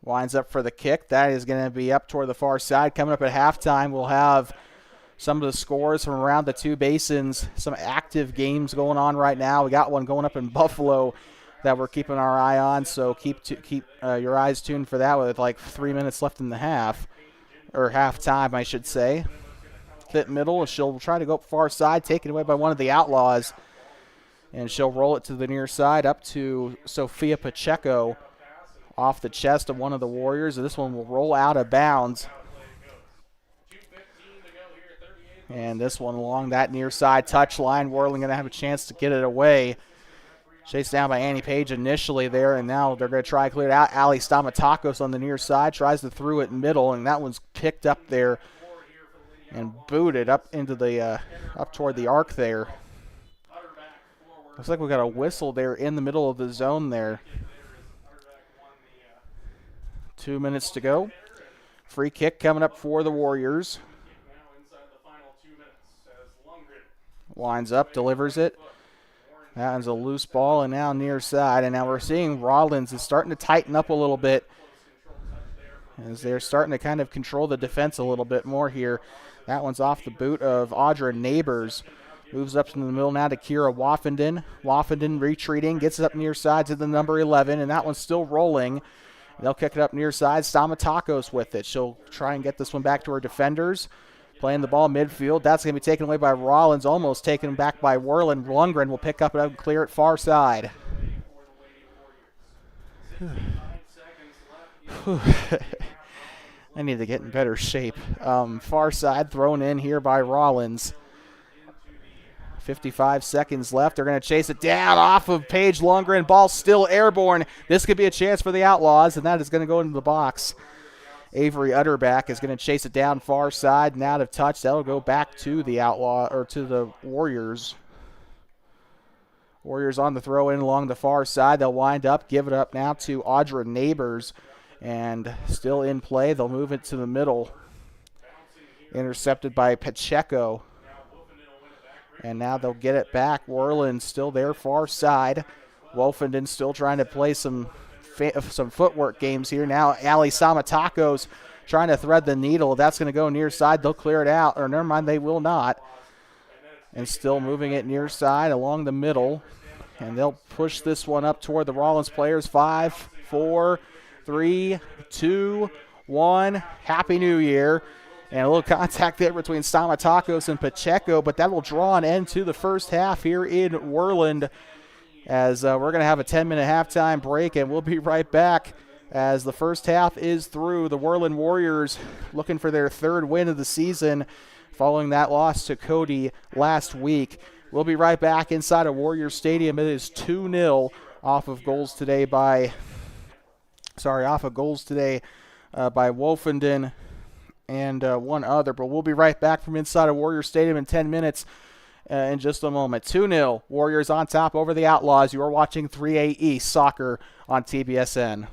Winds up for the kick. That is going to be up toward the far side. Coming up at halftime, we'll have some of the scores from around the two basins. Some active games going on right now. We got one going up in Buffalo that we're keeping our eye on, so keep your eyes tuned for that with like 3 minutes left in the half, or halftime, I should say. Fit middle, she'll try to go up far side, taken away by one of the Outlaws, and she'll roll it to the near side up to Sophia Pacheco off the chest of one of the Warriors, and this one will roll out of bounds. And this one along that near side touch line, Worland going to have a chance to get it away. Chased down by Annie Page initially there, and now they're going to try to clear it out. Ali Stamatakos on the near side tries to throw it middle, and that one's picked up there and booted up into the up toward the arc there. Looks like we got a whistle there in the middle of the zone there. 2 minutes to go. Free kick coming up for the Warriors. Winds up, delivers it. That is a loose ball, and now near side. And now we're seeing Rawlins is starting to tighten up a little bit as they're starting to kind of control the defense a little bit more here. That one's off the boot of Audra Neighbors. Moves up in the middle now to Kira Woffenden. Woffenden retreating, gets it up near side to the number 11, and that one's still rolling. They'll kick it up near side. Stamatakos with it. She'll try and get this one back to her defenders. Playing the ball midfield. That's going to be taken away by Rawlins. Almost taken back by Worland. Lundgren will pick up and clear it far side. I need to get in better shape. Far side thrown in here by Rawlins. 55 seconds left. They're going to chase it down off of Paige Lundgren. Ball still airborne. This could be a chance for the Outlaws, and that is going to go into the box. Avery Utterback is going to chase it down far side and out of touch. That'll go back to the Outlaw or to the Warriors. Warriors on the throw in along the far side. They'll wind up, give it up now to Audra Neighbors, and still in play. They'll move it to the middle. Intercepted by Pacheco. And now they'll get it back. Worland still there far side. Wolfenden still trying to play some footwork games here. Now Ali Stamatakos trying to thread the needle. That's going to go near side. They'll clear it out. Or never mind, they will not. And still moving it near side along the middle. And they'll push this one up toward the Rawlins players. 5, 4, 3, 2, 1. Happy New Year. And a little contact there between Stamatakos and Pacheco, but that will draw an end to the first half here in Worland, as we're going to have a 10-minute halftime break, and we'll be right back as the first half is through. The Worland Warriors looking for their third win of the season following that loss to Cody last week. We'll be right back inside of Warrior Stadium. It is 2-0 off of goals today by Wolfenden and one other. But we'll be right back from inside of Warrior Stadium in 10 minutes in just a moment. 2-0, Warriors on top over the Outlaws. You are watching 3A East Soccer on TBSN.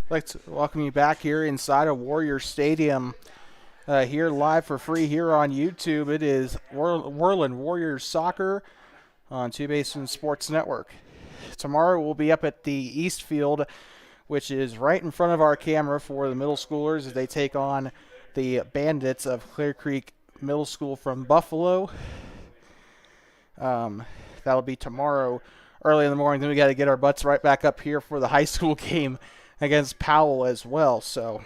I'd like to welcome you back here inside of Warrior Stadium. Here live for free here on YouTube. It is Worland Warriors Soccer on Two Basin Sports Network. Tomorrow we'll be up at the East Field, which is right in front of our camera for the middle schoolers as they take on the Bandits of Clear Creek Middle School from Buffalo. That'll be tomorrow early in the morning. Then we got to get our butts right back up here for the high school game against Powell as well. So,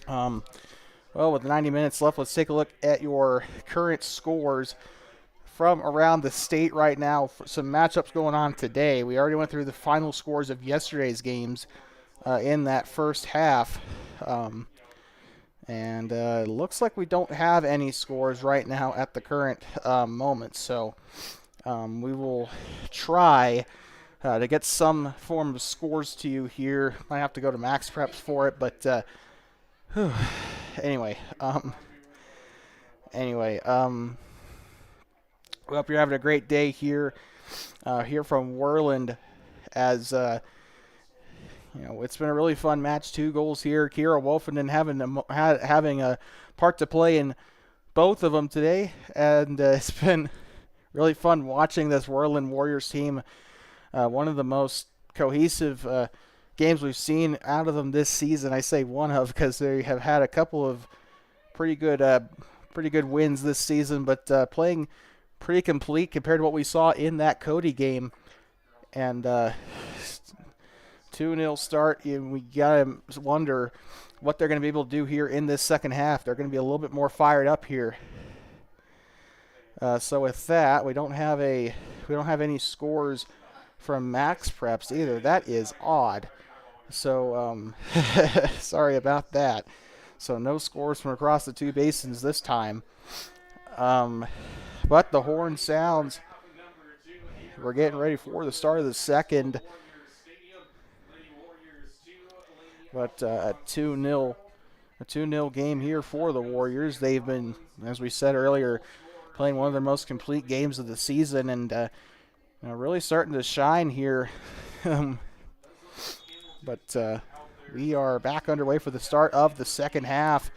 well, with 90 minutes left, let's take a look at your current scores from around the state right now. Some matchups going on today. We already went through the final scores of yesterday's games in that first half. And it looks like we don't have any scores right now at the current moment. So we will try to get some form of scores to you here. Might have to go to Max Preps for it, but anyway. We hope you're having a great day here from Worland as it's been a really fun match. 2 goals here. Kira Wolfenden having a part to play in both of them today, and it's been really fun watching this Worland Warriors team. One of the most cohesive games we've seen out of them this season. I say one of because they have had a couple of pretty good wins this season, but playing pretty complete compared to what we saw in that Cody game. And 2-0 start. We gotta wonder what they're going to be able to do here in this second half. They're going to be a little bit more fired up here. So with that, we don't have any scores from Max Preps either. That is odd. So sorry about that. So no scores from across the two basins this time. But the horn sounds. We're getting ready for the start of the second. But a 2-0 game here for the Warriors. They've been, as we said earlier, playing one of their most complete games of the season and really starting to shine here. But we are back underway for the start of the second half.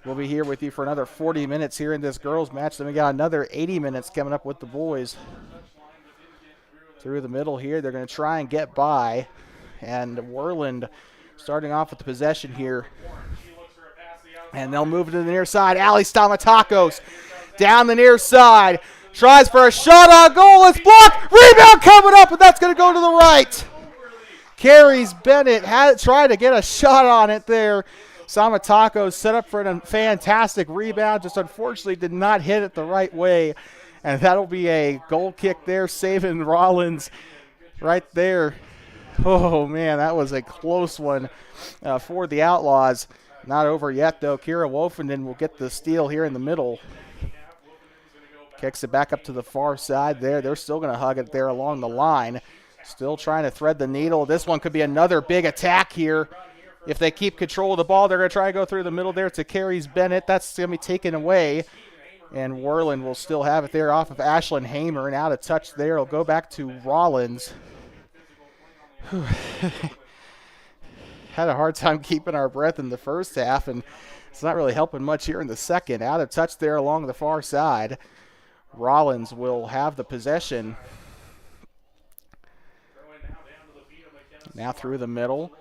We'll be here with you for another 40 minutes here in this girls match. Then we got another 80 minutes coming up with the boys. Through the middle here, they're going to try and get by. And Worland starting off with the possession here. And they'll move it to the near side. Ali Stamatakos down the near side. Tries for a shot on goal. It's blocked. Rebound coming up, and that's going to go to the right. Carries Bennett tried to get a shot on it there. Stamatakos set up for a fantastic rebound. Just unfortunately did not hit it the right way. And that'll be a goal kick there, saving Rawlins right there. Oh, man, that was a close one for the Outlaws. Not over yet, though. Kira Wolfenden will get the steal here in the middle. Kicks it back up to the far side there. They're still going to hug it there along the line. Still trying to thread the needle. This one could be another big attack here. If they keep control of the ball, they're going to try to go through the middle there to Carries Bennett. That's going to be taken away. And Worland will still have it there off of Ashlyn Hamer. And out of touch there. It'll go back to Rawlins. Had a hard time keeping our breath in the first half, and it's not really helping much here in the second. Out of touch there along the far side. Rawlins will have the possession. Now through the middle.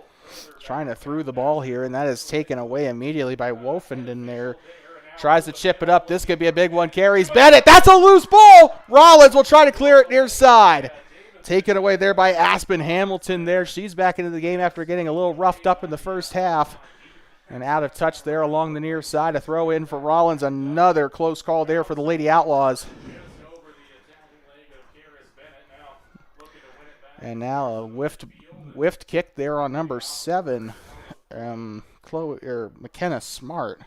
Trying to through the ball here, and that is taken away immediately by Wolfenden there. Tries to chip it up. This could be a big one. Carries Bennett. That's a loose ball. Rawlins will try to clear it near side. Taken away there by Aspen Hamilton there. She's back into the game after getting a little roughed up in the first half. And out of touch there along the near side. A throw in for Rawlins. Another close call there for the Lady Outlaws. And now a whiffed kick there on number 7. McKenna Smart.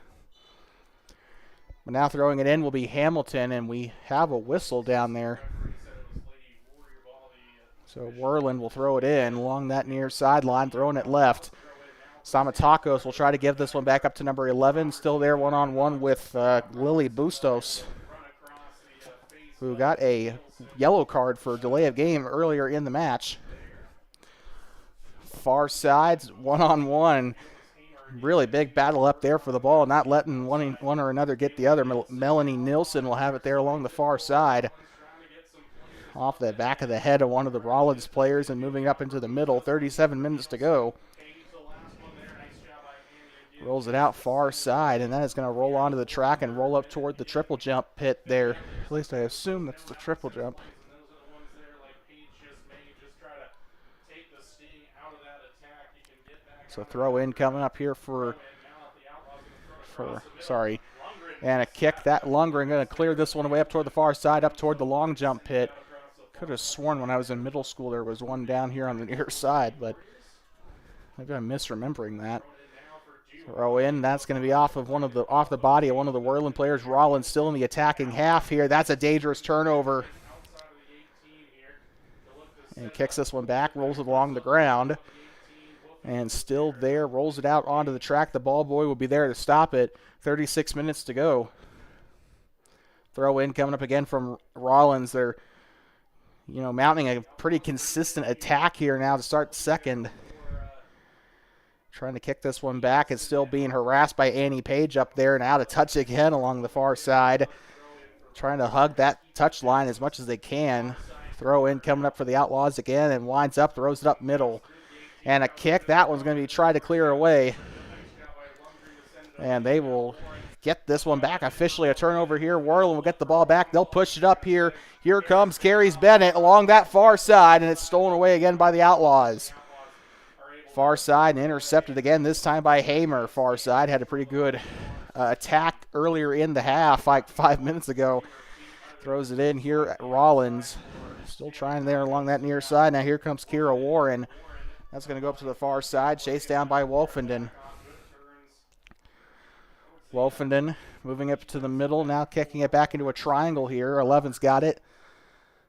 But now throwing it in will be Hamilton, and we have a whistle down there. So Worland will throw it in along that near sideline, throwing it left. Stamatakos will try to give this one back up to number 11. Still there one-on-one with Lily Bustos, who got a yellow card for delay of game earlier in the match. far side, one-on-one. Really big battle up there for the ball, not letting one or another get the other. Melanie Nilsson will have it there along the far side. Off the back of the head of one of the Rawlins players and moving up into the middle. 37 minutes to go. Rolls it out far side, and that is going to roll onto the track and roll up toward the triple jump pit there. At least I assume that's the triple jump. So throw in coming up here and a kick. That Lundgren going to clear this one away up toward the far side, up toward the long jump pit. Could have sworn when I was in middle school there was one down here on the near side, but maybe I'm misremembering that. Throw in. That's going to be off the body of one of the Worland players. Rawlins still in the attacking half here. That's a dangerous turnover. And kicks this one back, rolls it along the ground. And still there, rolls it out onto the track. The ball boy will be there to stop it. 36 minutes to go. Throw in coming up again from Rawlins. They're, mounting a pretty consistent attack here now to start second. Trying to kick this one back and still being harassed by Annie Page up there and out of touch again along the far side. Trying to hug that touch line as much as they can. Throw in coming up for the Outlaws again and winds up, throws it up middle. And a kick. That one's going to be tried to clear away. And they will get this one back. Officially a turnover here. Worland will get the ball back. They'll push it up here. Here comes Carries Bennett along that far side, and it's stolen away again by the Outlaws. Far side and intercepted again, this time by Hamer. Far side had a pretty good attack earlier in the half, like 5 minutes ago. Throws it in here at Rawlins. Still trying there along that near side. Now here comes Kira Warren. That's going to go up to the far side, chased down by Wolfenden. Wolfenden moving up to the middle, now kicking it back into a triangle here. 11's got it.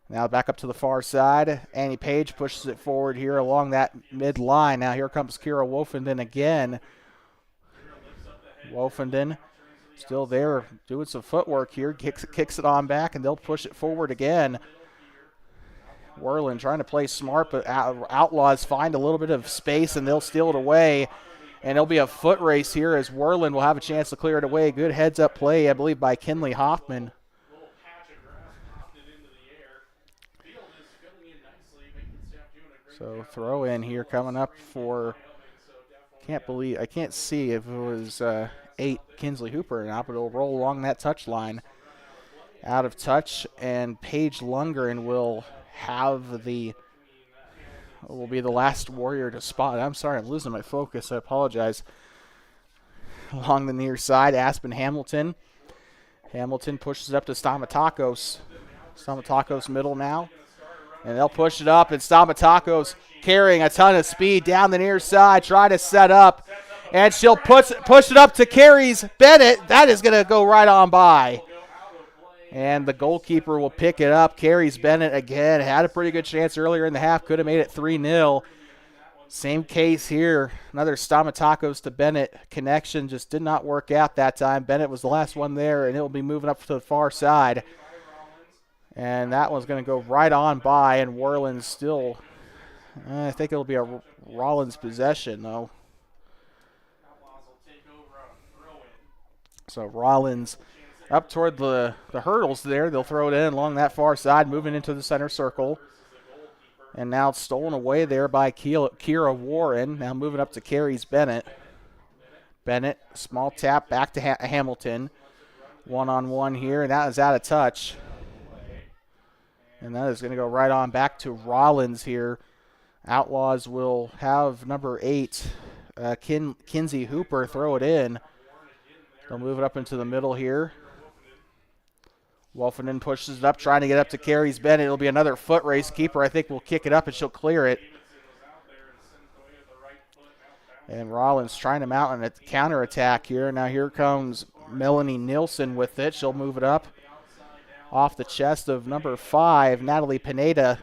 Now back up to the far side. Annie Page pushes it forward here along that mid-line. Now here comes Kira Wolfenden again. Wolfenden still there doing some footwork here. Kicks it on back, and they'll push it forward again. Worland trying to play smart, but Outlaws find a little bit of space, and they'll steal it away. And it'll be a foot race here as Worland will have a chance to clear it away. Good heads-up play, I believe, by Kinley Hoffman. So throw in here coming up for, I can't see if it was 8 Kinsley Hooper or not, but it'll roll along that touch line. Out of touch, and Paige Lundgren will be the last Warrior to spot. I'm sorry, I'm losing my focus. I apologize. Along the near side, Aspen Hamilton. Hamilton pushes it up to Stamatakos. Stamatakos middle now. And they'll push it up, and Stamatakos carrying a ton of speed down the near side, try to set up. And she'll push it up to Carries Bennett. That is going to go right on by. And the goalkeeper will pick it up. Carries Bennett again. Had a pretty good chance earlier in the half. Could have made it 3-0. Same case here. Another Stamatakos to Bennett connection. Just did not work out that time. Bennett was the last one there, and it'll be moving up to the far side. And that one's going to go right on by, and Worland still, I think it'll be a Rawlins possession, though. So Rawlins up toward the hurdles there. They'll throw it in along that far side, moving into the center circle. And now it's stolen away there by Kira Warren. Now moving up to Carries Bennett. Bennett, small tap back to Hamilton. One-on-one here, and that is out of touch. And that is going to go right on back to Rawlins here. Outlaws will have number 8, Kinsey Hooper, throw it in. They'll move it up into the middle here. Wolfenden pushes it up, trying to get up to Carries Bennett. It'll be another foot race. Keeper, I think, will kick it up, and she'll clear it. And Rawlins trying to mount a counterattack here. Now here comes Melanie Nilsson with it. She'll move it up off the chest of number 5, Natalie Pineda.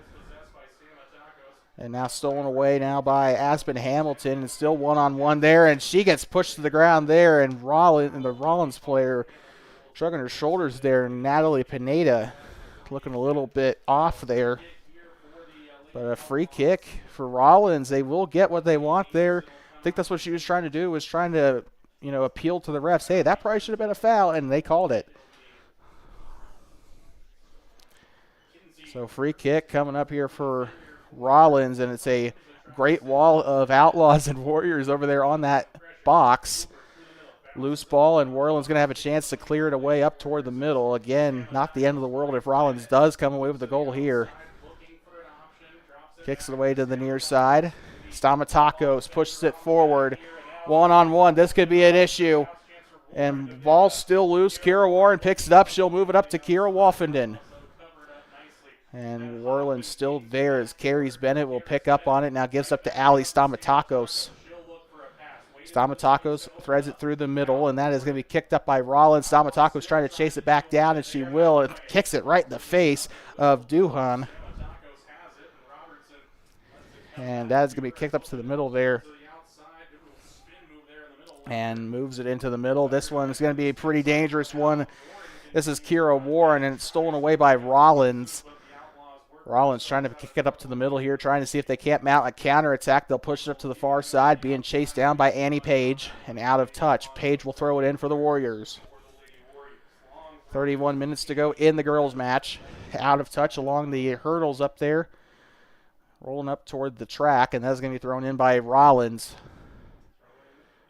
And now stolen away now by Aspen Hamilton. And still one-on-one there, and she gets pushed to the ground there. And the Rawlins player shrugging her shoulders there. Natalie Pineda looking a little bit off there. But a free kick for Rawlins. They will get what they want there. I think that's what she was trying to do, was trying to, appeal to the refs. Hey, that probably should have been a foul, and they called it. So free kick coming up here for Rawlins, and it's a great wall of Outlaws and Warriors over there on that box. Loose ball, and Worland's going to have a chance to clear it away up toward the middle. Again, not the end of the world if Rawlins does come away with the goal here. Kicks it away to the near side. Stamatakos pushes it forward. One-on-one. This could be an issue. And ball's still loose. Kira Warren picks it up. She'll move it up to Kira Woffenden. And Worland's still there as Carries Bennett will pick up on it. Now gives up to Allie Stamatakos. Stamatakos threads it through the middle, and that is going to be kicked up by Rawlins. Stamatakos trying to chase it back down, and she will. And kicks it right in the face of Duhan. And that is going to be kicked up to the middle there. And moves it into the middle. This one is going to be a pretty dangerous one. This is Kira Warren, and it's stolen away by Rawlins. Rawlins trying to kick it up to the middle here, trying to see if they can't mount a counterattack. They'll push it up to the far side, being chased down by Annie Page, and out of touch. Page will throw it in for the Warriors. 31 minutes to go in the girls' match. Out of touch along the hurdles up there. Rolling up toward the track, and that's going to be thrown in by Rawlins.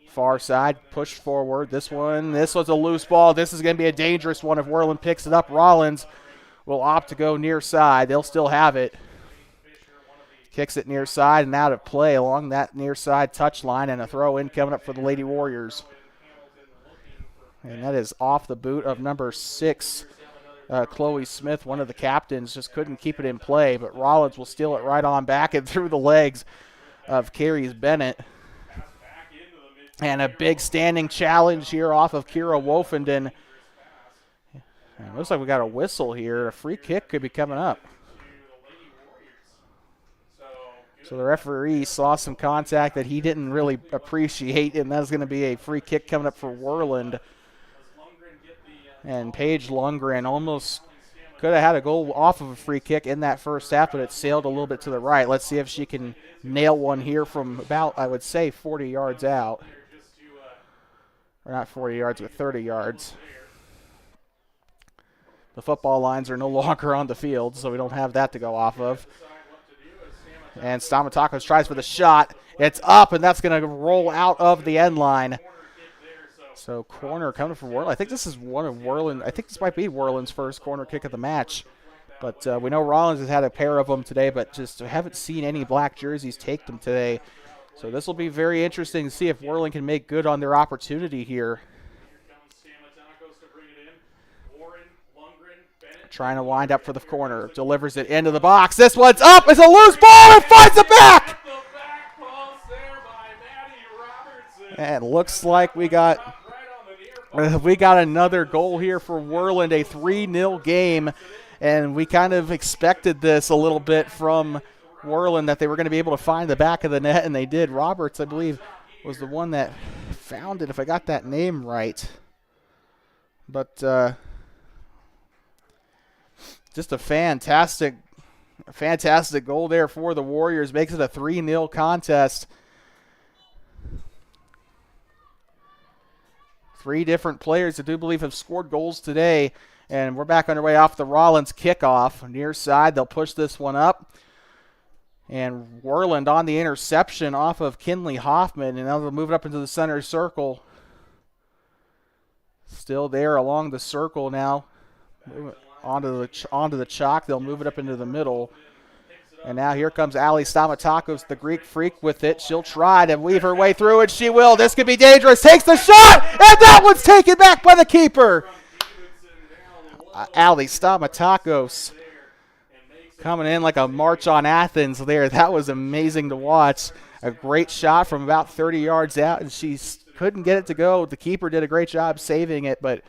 Far side, pushed forward. This was a loose ball. This is going to be a dangerous one if Worland picks it up. Rawlins will opt to go near side. They'll still have it. Kicks it near side and out of play along that near side touch line, and a throw in coming up for the Lady Warriors. And that is off the boot of number 6, Chloe Smith, one of the captains. Just couldn't keep it in play, but Rawlins will steal it right on back and through the legs of Carries Bennett. And a big standing challenge here off of Kira Woffenden. And it looks like we got a whistle here. A free kick could be coming up. So the referee saw some contact that he didn't really appreciate, and that's going to be a free kick coming up for Worland. And Paige Lundgren almost could have had a goal off of a free kick in that first half, but it sailed a little bit to the right. Let's see if she can nail one here from about, I would say, 40 yards out. Or not 40 yards, but 30 yards. The football lines are no longer on the field, so we don't have that to go off of. And Stamatakos tries for the shot. It's up, and that's going to roll out of the end line. So corner coming from Worland. I think this is one of Worland. I think this might be Worland's first corner kick of the match. But we know Rawlins has had a pair of them today, but just haven't seen any black jerseys take them today. So this will be very interesting to see if Worland can make good on their opportunity here. Trying to wind up for the corner. Delivers it into the box. This one's up. It's a loose ball and finds the back. And looks like we got another goal here for Worland, a 3-0 game. And we kind of expected this a little bit from Worland, that they were going to be able to find the back of the net, and they did. Roberts, I believe, was the one that found it, if I got that name right. But just a fantastic goal there for the Warriors. Makes it a 3-0 contest. 3 different players I do believe have scored goals today. And we're back underway off the Rawlins kickoff. Near side, they'll push this one up. And Worland on the interception off of Kinley Hoffman. And now they'll move it up into the center circle. Still there along the circle now. Onto the chalk. They'll move it up into the middle. And now here comes Allie Stamatakos, the Greek freak, with it. She'll try to weave her way through, and she will. This could be dangerous. Takes the shot, and that one's taken back by the keeper. Allie Stamatakos coming in like a march on Athens there. That was amazing to watch. A great shot from about 30 yards out, and she couldn't get it to go. The keeper did a great job saving it, but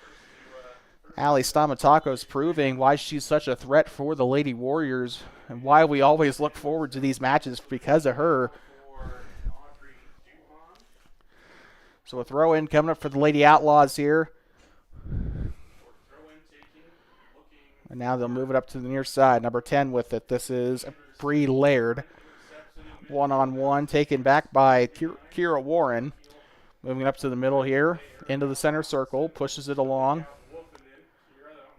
Allie Stamatakos proving why she's such a threat for the Lady Warriors and why we always look forward to these matches because of her. So a throw in coming up for the Lady Outlaws here. And now they'll move it up to the near side. Number 10 with it. This is Bree Laird. One-on-one, taken back by Kira Warren. Moving up to the middle here, into the center circle, pushes it along.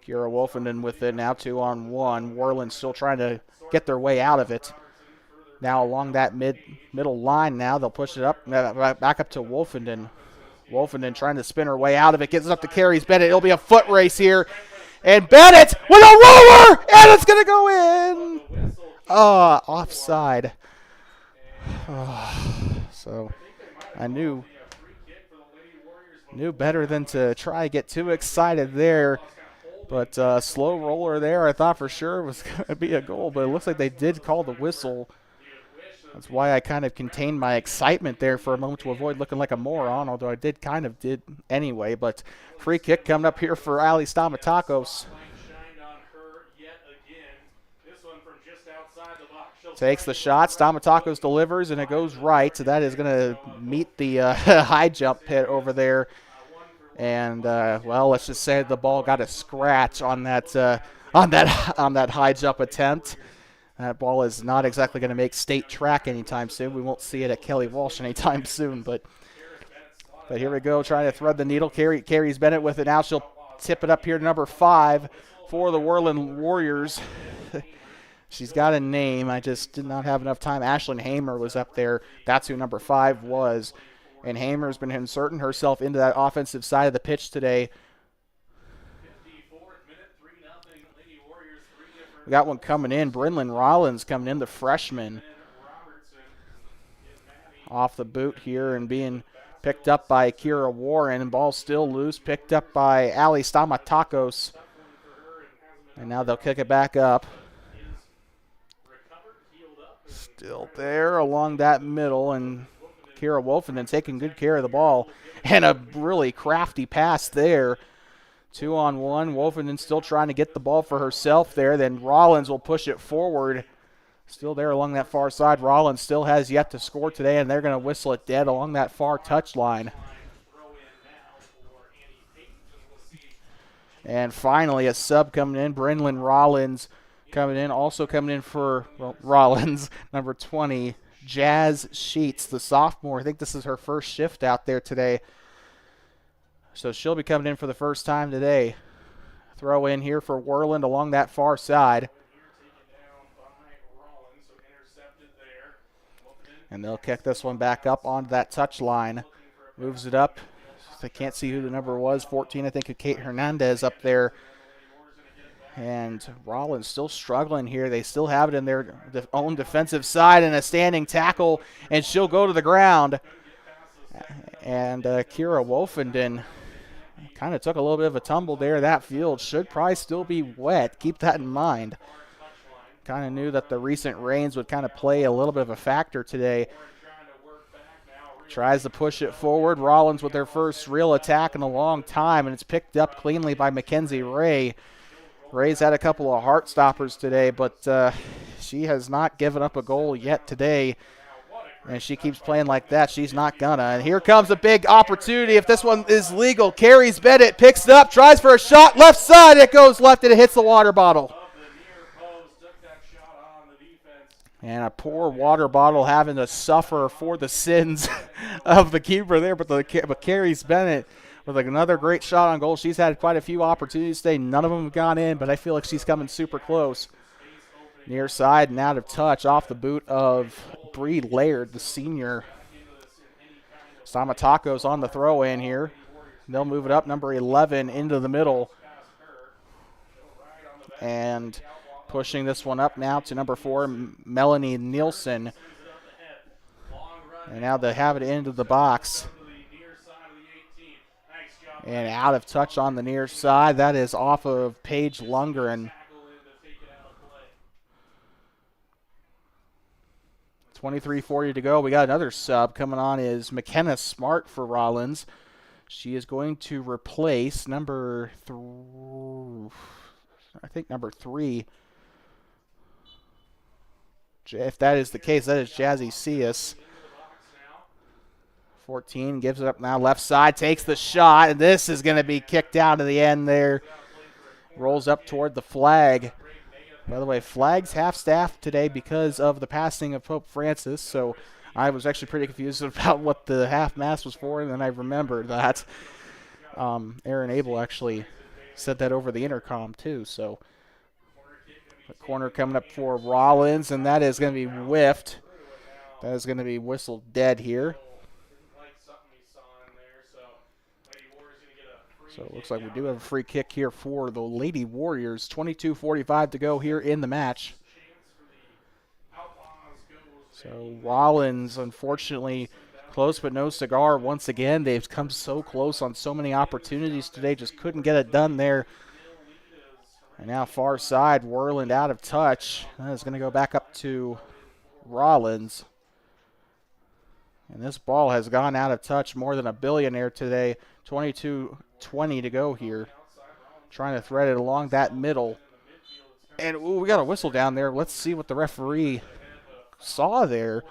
Kira Wolfenden with it now, 2-on-1. Worland still trying to get their way out of it. Now along that middle line now, they'll push it up, back up to Wolfenden. Wolfenden trying to spin her way out of it, gets it up to Carries Bennett. It'll be a foot race here. And Bennett with a roller, and it's going to go in. Offside. So I knew better than to try to get too excited there. But slow roller there, I thought for sure was going to be a goal, but it looks like they did call the whistle. That's why I kind of contained my excitement there for a moment to avoid looking like a moron, although I did anyway. But free kick coming up here for Ali Stamatakos. Takes the shot, Stamatakos delivers, and it goes right. So that is going to meet the high jump pit over there. And well, let's just say the ball got a scratch on that high jump attempt. That ball is not exactly going to make state track anytime soon. We won't see it at Kelly Walsh anytime soon. But here we go, trying to thread the needle. Carries Bennett with it now. She'll tip it up here to number 5 for the Worland Warriors. She's got a name. I just did not have enough time. Ashlyn Hamer was up there. That's who number 5 was. And Hamer's been inserting herself into that offensive side of the pitch today. We got one coming in. Brynlyn Rawlins coming in, the freshman. Off the boot here and being picked up by Kira Warren. Ball still loose, picked up by Ali Stamatakos. And now they'll kick it back up. Still there along that middle, and Kira Wolfenden taking good care of the ball. And a really crafty pass there. 2-on-1. Wolfenden still trying to get the ball for herself there. Then Rawlins will push it forward. Still there along that far side. Rawlins still has yet to score today, and they're going to whistle it dead along that far touch line. And finally, a sub coming in. Brynlyn Rawlins coming in. Also coming in for Rawlins, number 20, Jazz Sheets, the sophomore. I think this is her first shift out there today. So she'll be coming in for the first time today. Throw in here for Worland along that far side. And they'll kick this one back up onto that touch line. Moves it up. I can't see who the number was. 14, I think, of Kate Hernandez up there. And Rawlins still struggling here. They still have it in their own defensive side, and a standing tackle, and she'll go to the ground. And Kira Wolfenden kind of took a little bit of a tumble there. That field should probably still be wet. Keep that in mind. Kind of knew that the recent rains would kind of play a little bit of a factor today. Tries to push it forward. Rawlins with their first real attack in a long time, and it's picked up cleanly by Mackenzie Ray. Ray's had a couple of heart stoppers today, but she has not given up a goal yet today. And she keeps playing like that, she's not gonna. And here comes a big opportunity. If this one is legal, Carries Bennett, picks it up, tries for a shot, left side, it goes left, and it hits the water bottle. And a poor water bottle having to suffer for the sins of the keeper there, but Carries Bennett with another great shot on goal. She's had quite a few opportunities today. None of them have gone in, but I feel like she's coming super close. Near side and out of touch off the boot of Bree Laird, the senior. Stamatakos on the throw in here. They'll move it up, number 11, into the middle. And pushing this one up now to number 4, Melanie Nielsen. And now they have it into the box. And out of touch on the near side. That is off of Paige Lundgren. 23:40 to go. We got another sub coming on is McKenna Smart for Rawlins. She is going to replace number 3. If that is the case, that is Jazzy Cias. 14 gives it up now. Left side takes the shot, and this is going to be kicked out to the end there. Rolls up toward the flag. By the way, flags half-staff today because of the passing of Pope Francis, so I was actually pretty confused about what the half-mast was for, and then I remembered that. Aaron Abel actually said that over the intercom, too, so the corner coming up for Rawlins, and that is going to be whiffed. That is going to be whistled dead here. So it looks like we do have a free kick here for the Lady Warriors. 22:45 to go here in the match. So Rawlins, unfortunately, close but no cigar once again. They've come so close on so many opportunities today, just couldn't get it done there. And now far side, Worland out of touch. That is going to go back up to Rawlins. And this ball has gone out of touch more than a billionaire today. 22:20 to go here. Trying to thread it along that middle. And ooh, we got a whistle down there. Let's see what the referee saw there.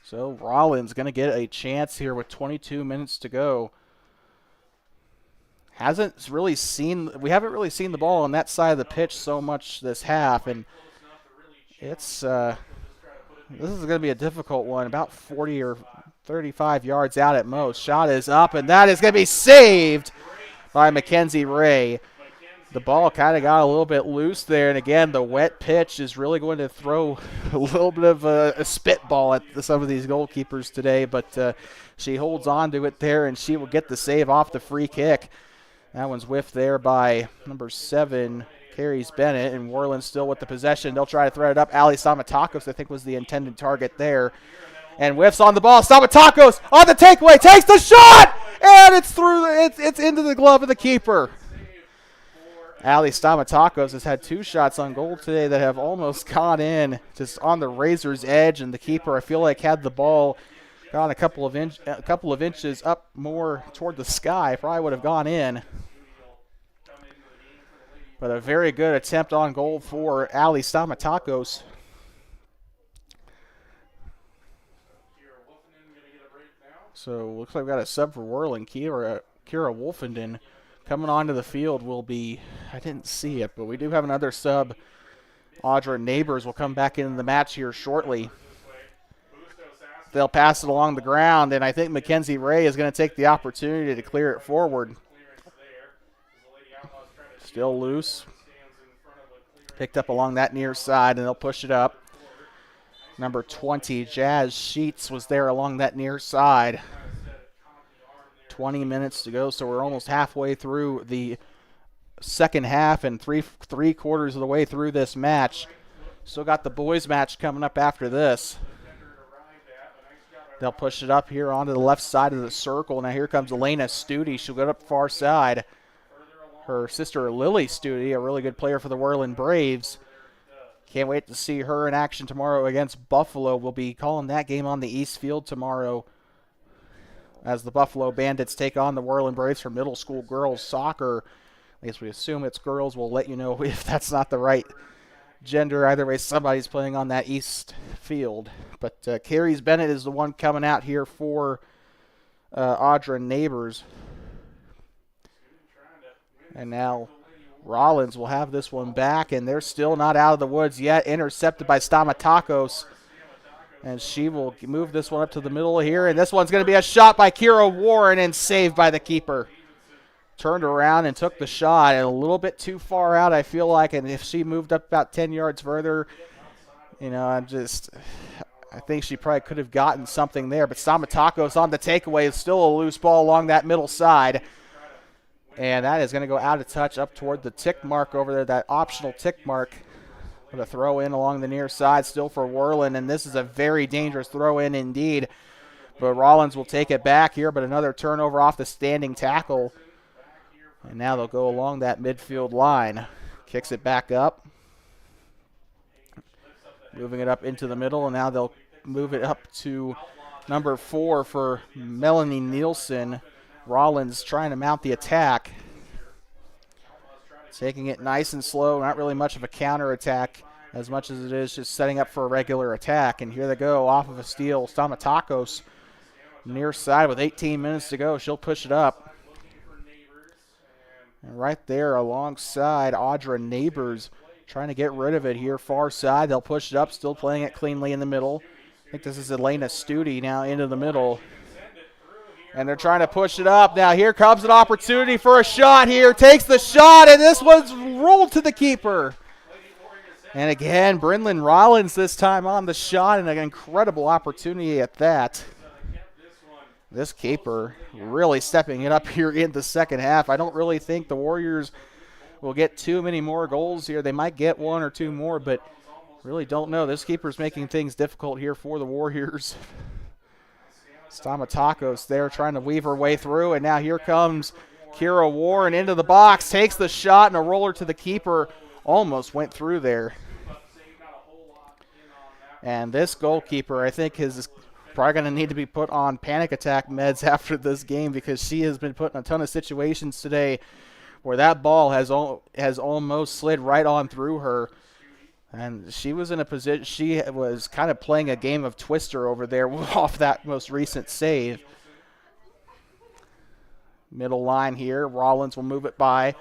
So Rawlins going to get a chance here with 22 minutes to go. We haven't really seen the ball on that side of the pitch so much this half, and it's this is going to be a difficult one, about 40 or 35 yards out at most. Shot is up, and that is going to be saved by Mackenzie Ray. The ball kind of got a little bit loose there, and again, the wet pitch is really going to throw a little bit of a spitball at some of these goalkeepers today, but she holds on to it there, and she will get the save off the free kick. That one's whiffed there by number 7, Carries Bennett, and Worland still with the possession. They'll try to thread it up. Ali Stamatakos, I think, was the intended target there. And whiffs on the ball. Stamatakos on the takeaway, takes the shot, and it's through. It's into the glove of the keeper. Ali Stamatakos has had 2 shots on goal today that have almost gone in, just on the razor's edge, and the keeper, I feel like, had the ball gone a couple of inches up more toward the sky. Probably would have gone in. But a very good attempt on goal for Ali Stamatakos. So looks like we've got a sub for Worland. Kira Wolfenden coming onto the field will be, I didn't see it, but we do have another sub. Audra Neighbors will come back into the match here shortly. They'll pass it along the ground, and I think Mackenzie Ray is going to take the opportunity to clear it forward. Still loose. Picked up along that near side, and they'll push it up. Number 20, Jazz Sheets, was there along that near side. 20 minutes to go, so we're almost halfway through the second half and three quarters of the way through this match. Still got the boys match coming up after this. They'll push it up here onto the left side of the circle. Now here comes Elena Studi. She'll go up far side. Her sister Lily Studi, a really good player for the Worland Braves. Can't wait to see her in action tomorrow against Buffalo. We'll be calling that game on the East Field tomorrow as the Buffalo Bandits take on the Worland Braves for middle school girls soccer. At least we assume it's girls. We'll let you know if that's not the right gender. Either way, somebody's playing on that East Field. But Carries Bennett is the one coming out here for Audra Neighbors. And now Rawlins will have this one back, and they're still not out of the woods yet. Intercepted by Stamatakos. And she will move this one up to the middle here. And this one's going to be a shot by Kira Warren and saved by the keeper. Turned around and took the shot, and a little bit too far out, I feel like. And if she moved up about 10 yards further, you know, I think she probably could have gotten something there. But Stamatakos on the takeaway is still a loose ball along that middle side. And that is going to go out of touch up toward the tick mark over there, that optional tick mark. With a throw in along the near side still for Worland. And this is a very dangerous throw in indeed. But Rawlins will take it back here, but another turnover off the standing tackle. And now they'll go along that midfield line. Kicks it back up. Moving it up into the middle, and now they'll move it up to number 4 for Melanie Nielsen. Rawlins trying to mount the attack. Taking it nice and slow, not really much of a counter attack as much as it is just setting up for a regular attack. And here they go off of a steal. Stamatakos near side with 18 minutes to go. She'll push it up. And right there alongside Audra Neighbors, trying to get rid of it here. Far side, they'll push it up, still playing it cleanly in the middle. I think this is Elena Studi now into the middle. And they're trying to push it up. Now here comes an opportunity for a shot here. Takes the shot, and this one's rolled to the keeper. And again, Brynlyn Rawlins this time on the shot, and an incredible opportunity at that. This keeper really stepping it up here in the second half. I don't really think the Warriors will get too many more goals here. They might get one or two more, but really don't know. This keeper's making things difficult here for the Warriors. Stamatakos there trying to weave her way through, and now here comes Kira Warren into the box, takes the shot, and a roller to the keeper. Almost went through there. And this goalkeeper, I think, is probably going to need to be put on panic attack meds after this game, because she has been put in a ton of situations today where that ball has almost slid right on through her. And she was in a position, she was kind of playing a game of Twister over there off that most recent save. Middle line here, Rawlins will move it by.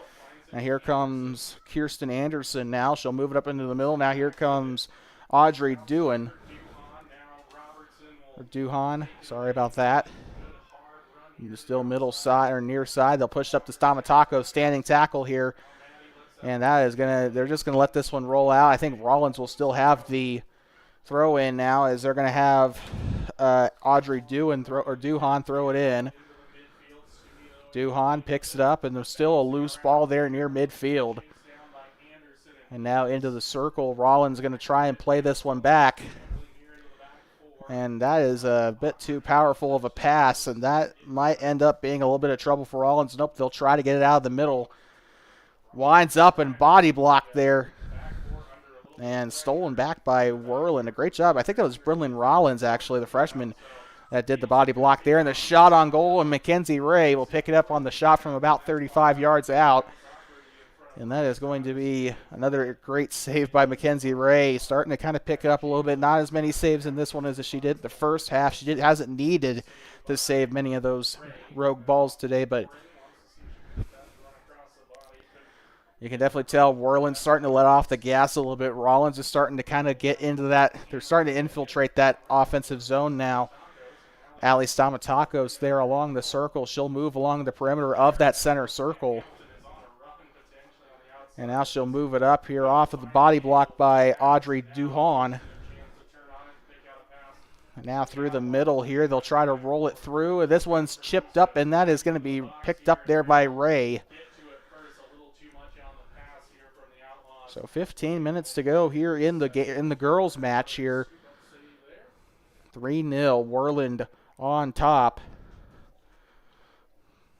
Now here comes Kirsten Anderson now. She'll move it up into the middle. Now here comes Audrey Duhan. Or Duhan, sorry about that. Still middle side or near side. They'll push up to Stamatakos, standing tackle here. And that is they're just gonna let this one roll out. I think Rawlins will still have the throw in now, as they're gonna have Audrey Duhan throw it in. Duhan picks it up, and there's still a loose ball there near midfield. And now into the circle. Rawlins gonna try and play this one back. And that is a bit too powerful of a pass, and that might end up being a little bit of trouble for Rawlins. Nope, they'll try to get it out of the middle. Winds up and body blocked there. And stolen back by Worland. A great job. I think that was Brynlyn Rawlins, actually, the freshman, that did the body block there. And the shot on goal, and Mackenzie Ray will pick it up on the shot from about 35 yards out. And that is going to be another great save by Mackenzie Ray, starting to kind of pick it up a little bit. Not as many saves in this one as she did the first half. She hasn't needed to save many of those rogue balls today, but you can definitely tell Worland's starting to let off the gas a little bit. Rawlins is starting to kind of get into that. They're starting to infiltrate that offensive zone now. Ali Stamatakos there along the circle. She'll move along the perimeter of that center circle. And now she'll move it up here off of the body block by Audrey Duhan. And now through the middle here, they'll try to roll it through. This one's chipped up, and that is going to be picked up there by Ray. So 15 minutes to go here in the girls' match here. 3-0, Worland on top.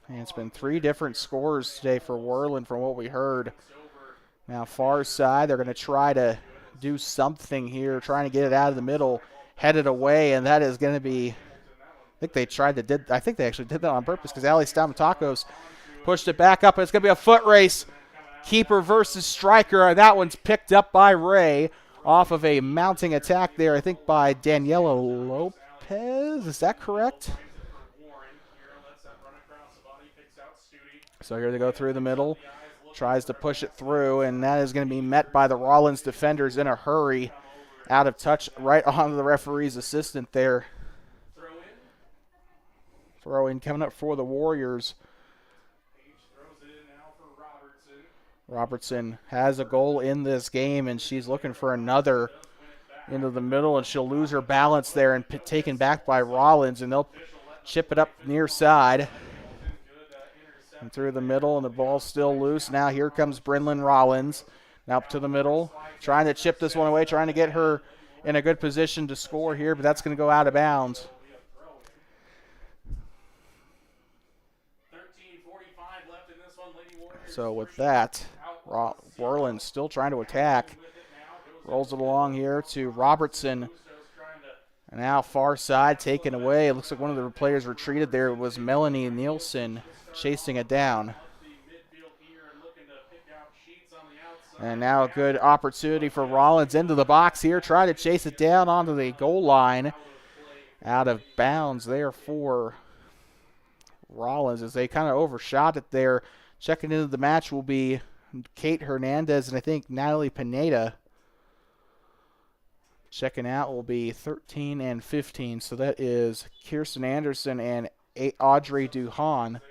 And it's been 3 different scores today for Worland from what we heard. Now far side, they're going to try to do something here, trying to get it out of the middle, headed away, and that is going to be, I think they actually did that on purpose, because Ali Stamatakos pushed it back up, and it's going to be a foot race. Keeper versus striker, and that one's picked up by Ray off of a mounting attack there, I think by Daniela Lopez. Is that correct? So here they go through the middle. Tries to push it through, and that is going to be met by the Rawlins defenders in a hurry. Out of touch right on the referee's assistant there. Throw in coming up for the Warriors. Robertson has a goal in this game, and she's looking for another into the middle, and she'll lose her balance there and taken back by Rawlins, and they'll chip it up near side. And through the middle, and the ball's still loose. Now here comes Brynlyn Rawlins. Now up to the middle, trying to chip this one away, trying to get her in a good position to score here, but that's going to go out of bounds. 13:45 left in this one, Lady Warriors. So with that, Worland still trying to attack. Rolls it along here to Robertson. And now far side taken away. It looks like one of the players retreated there. It was Melanie Nielsen chasing it down. And now a good opportunity for Rawlins into the box here. Trying to chase it down onto the goal line. Out of bounds there for Rawlins as they kind of overshot it there. Checking into the match will be Kate Hernandez and I think Natalie Pineda. Checking out will be 13 and 15. So that is Kirsten Anderson and Audrey Duhan.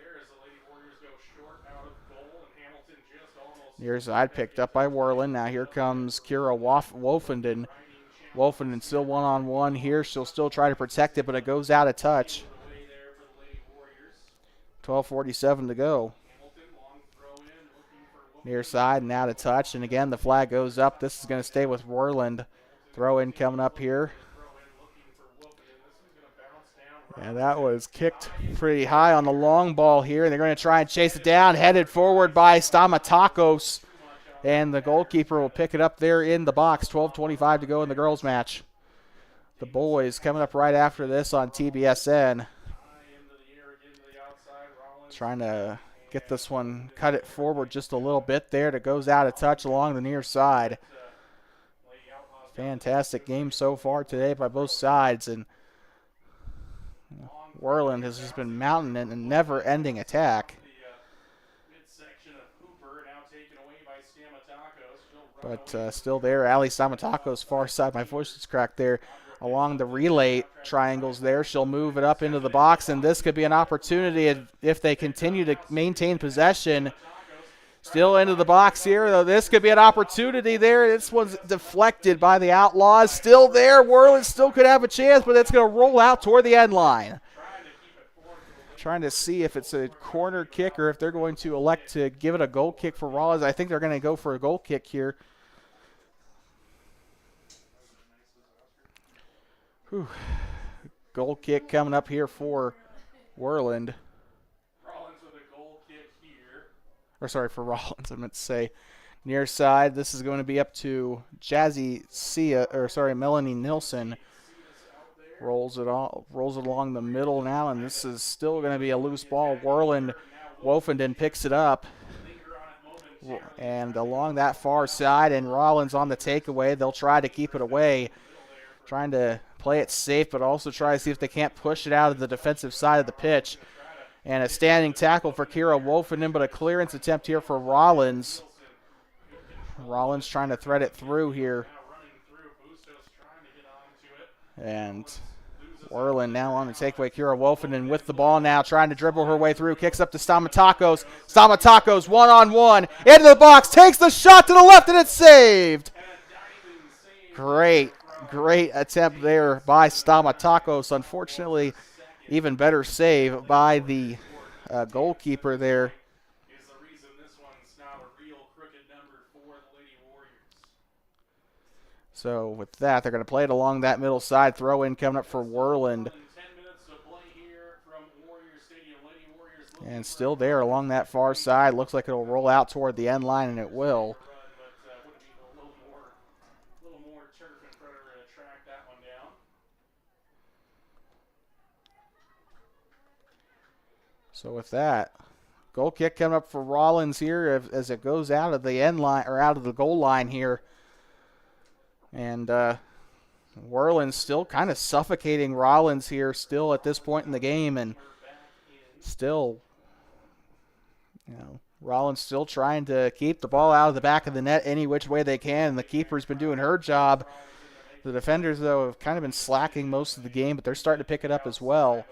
Near side picked up by Worland. Now here comes Kira Wolfenden. Wolfenden still one-on-one here. She'll still try to protect it, but it goes out of touch. 12:47 to go. Near side and out of touch. And again, the flag goes up. This is going to stay with Worland. Throw in coming up here. And that was kicked pretty high on the long ball here. And they're going to try and chase it down. Headed forward by Stamatakos. And the goalkeeper will pick it up there in the box. 12:25 to go in the girls' match. The boys coming up right after this on TBSN. Trying to get this one, cut it forward just a little bit there. That goes out of touch along the near side. Fantastic game so far today by both sides. And Worland has just been mounting in a never-ending attack. But still there, Ali Stamatakos, far side. My voice is cracked there. Along the relay triangles there. She'll move it up into the box, and this could be an opportunity if they continue to maintain possession. Still into the box here, though. This could be an opportunity there. This one's deflected by the Outlaws. Still there. Worland still could have a chance, but it's going to roll out toward the end line. Trying to see if it's a corner kick or if they're going to elect to give it a goal kick for Rawlins. I think they're going to go for a goal kick here. Whew. Goal kick coming up here for Worland. Rawlins with a goal kick here. Or sorry, for Rawlins, I meant to say. Near side, this is going to be up to Melanie Nilsson. Rolls it along the middle now, and this is still going to be a loose ball. Wolfenden picks it up. And along that far side, and Rawlins on the takeaway. They'll try to keep it away. Trying to play it safe, but also try to see if they can't push it out of the defensive side of the pitch. And a standing tackle for Kira Wolfenden, but a clearance attempt here for Rawlins. Rawlins trying to thread it through here. And Worland now on the takeaway. Kira Wolfenden with the ball now, trying to dribble her way through. Kicks up to Stamatakos. Stamatakos one-on-one. Into the box. Takes the shot to the left, and it's saved. Great attempt there by Stamatakos. Unfortunately, even better save by the goalkeeper there. So with that, they're going to play it along that middle side. Throw in coming up for Worland. And still there along that far side. Looks like it'll roll out toward the end line, and it will. So with that, goal kick coming up for Rawlins here as it goes out of the end line, or out of the goal line here. And Worland's still kind of suffocating Rawlins here still at this point in the game, and still, Rawlins still trying to keep the ball out of the back of the net any which way they can, and the keeper's been doing her job. The defenders, though, have kind of been slacking most of the game, but they're starting to pick it up as well.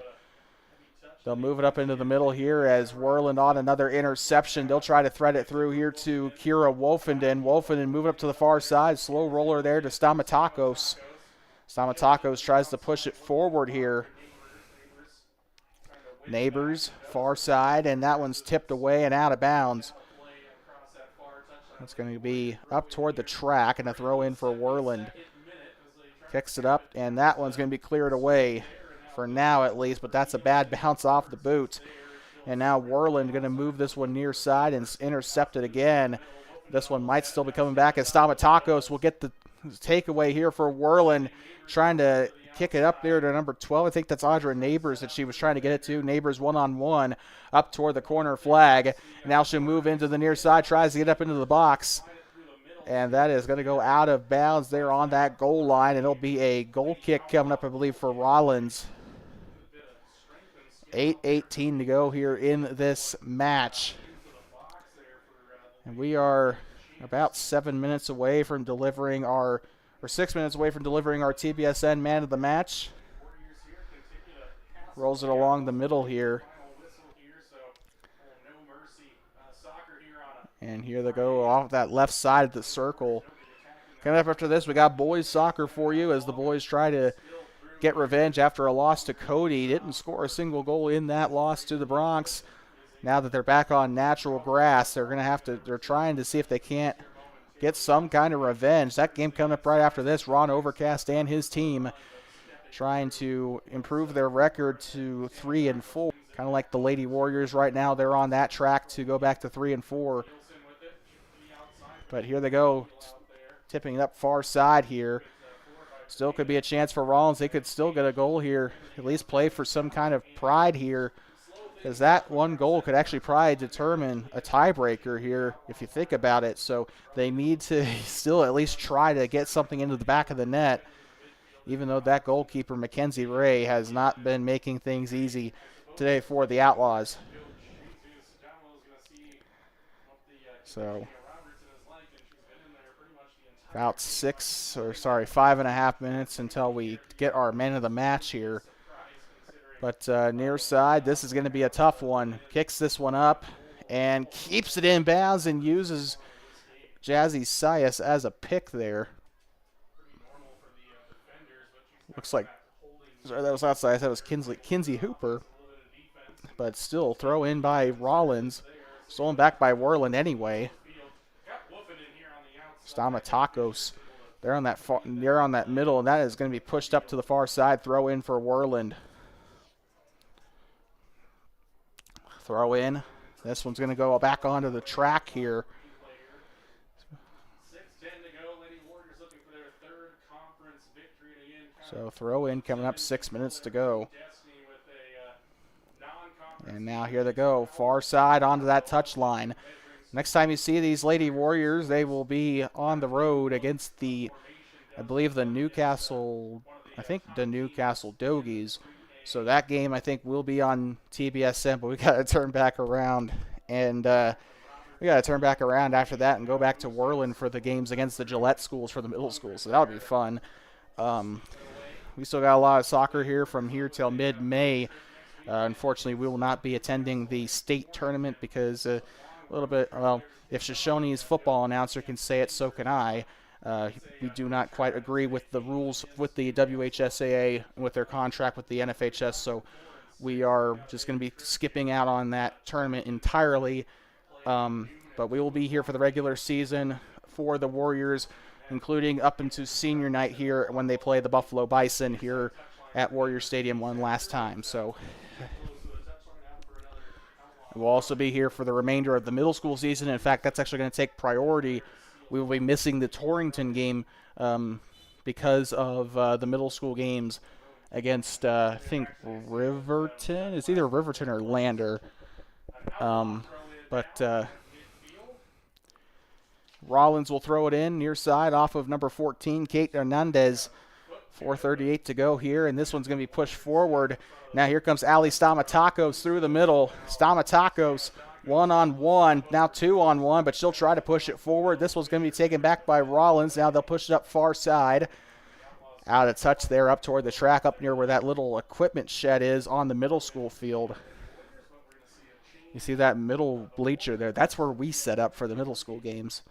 They'll move it up into the middle here as Worland on another interception. They'll try to thread it through here to Kira Wolfenden. Wolfenden moving up to the far side. Slow roller there to Stamatakos. Stamatakos tries to push it forward here. Neighbors, far side, and that one's tipped away and out of bounds. That's going to be up toward the track, and a throw in for Worland. Kicks it up, and that one's going to be cleared away. For now at least, but that's a bad bounce off the boot. And now Worland going to move this one near side and intercept it again. This one might still be coming back as Stamatakos will get the takeaway here for Worland, trying to kick it up there to number 12. I think that's Audra Neighbors that she was trying to get it to. Neighbors one-on-one up toward the corner flag. Now she'll move into the near side, tries to get up into the box. And that is going to go out of bounds there on that goal line. And it'll be a goal kick coming up, I believe, for Rawlins. 8:18 to go here in this match. And we are about 7 minutes away from delivering our, or 6 minutes away from delivering our TBSN man of the match. Rolls it along the middle here. And here they go off that left side of the circle. Coming up after this, we got boys soccer for you as the boys try to get revenge after a loss to Cody. Didn't score a single goal in that loss to the Bronx. Now that they're back on natural grass, they're trying to see if they can't get some kind of revenge. That game coming up right after this. Ron Overcast and his team trying to improve their record to 3-4. Kind of like the Lady Warriors right now. They're on that track to go back to 3-4. But here they go, tipping it up far side here. Still could be a chance for Rawlins. They could still get a goal here, at least play for some kind of pride here, because that one goal could actually probably determine a tiebreaker here if you think about it. So they need to still at least try to get something into the back of the net, even though that goalkeeper, Mackenzie Ray, has not been making things easy today for the Outlaws. So about 5.5 minutes until we get our man of the match here. But near side, this is going to be a tough one. Kicks this one up and keeps it in bounds and uses Jazzy Sias as a pick there. Looks like, sorry, that was outside. That was Kinsey Hooper. But still, throw in by Rawlins. Stolen back by Worland anyway. Stamatakos. They're on that middle, and that is going to be pushed up to the far side. Throw in for Worland. Throw in. This one's going to go back onto the track here. So throw in coming up, 6 minutes to go. And now here they go, far side onto that touch line. Next time you see these Lady Warriors, they will be on the road against the Newcastle Dogies. So that game, I think, will be on TBSN, but we got to turn back around. And we got to turn back around after that and go back to Worland for the games against the Gillette schools for the middle schools. So that would be fun. We still got a lot of soccer here from here till mid-May. Unfortunately, we will not be attending the state tournament because if Shoshone's football announcer can say it, so can I. We do not quite agree with the rules with the WHSAA with their contract with the NFHS, so we are just going to be skipping out on that tournament entirely. But we will be here for the regular season for the Warriors, including up into senior night here when they play the Buffalo Bison here at Warrior Stadium one last time. So we'll also be here for the remainder of the middle school season. In fact, that's actually going to take priority. We will be missing the Torrington game because of the middle school games against, I think, Riverton. It's either Riverton or Lander. Rawlins will throw it in near side off of number 14, Kate Hernandez. 4:38 to go here, and this one's going to be pushed forward. Now here comes Ali Stamatakos through the middle. Stamatakos one-on-one, now two-on-one, but she'll try to push it forward. This one's going to be taken back by Rawlins. Now they'll push it up far side. Out of touch there up toward the track up near where that little equipment shed is on the middle school field. You see that middle bleacher there? That's where we set up for the middle school games.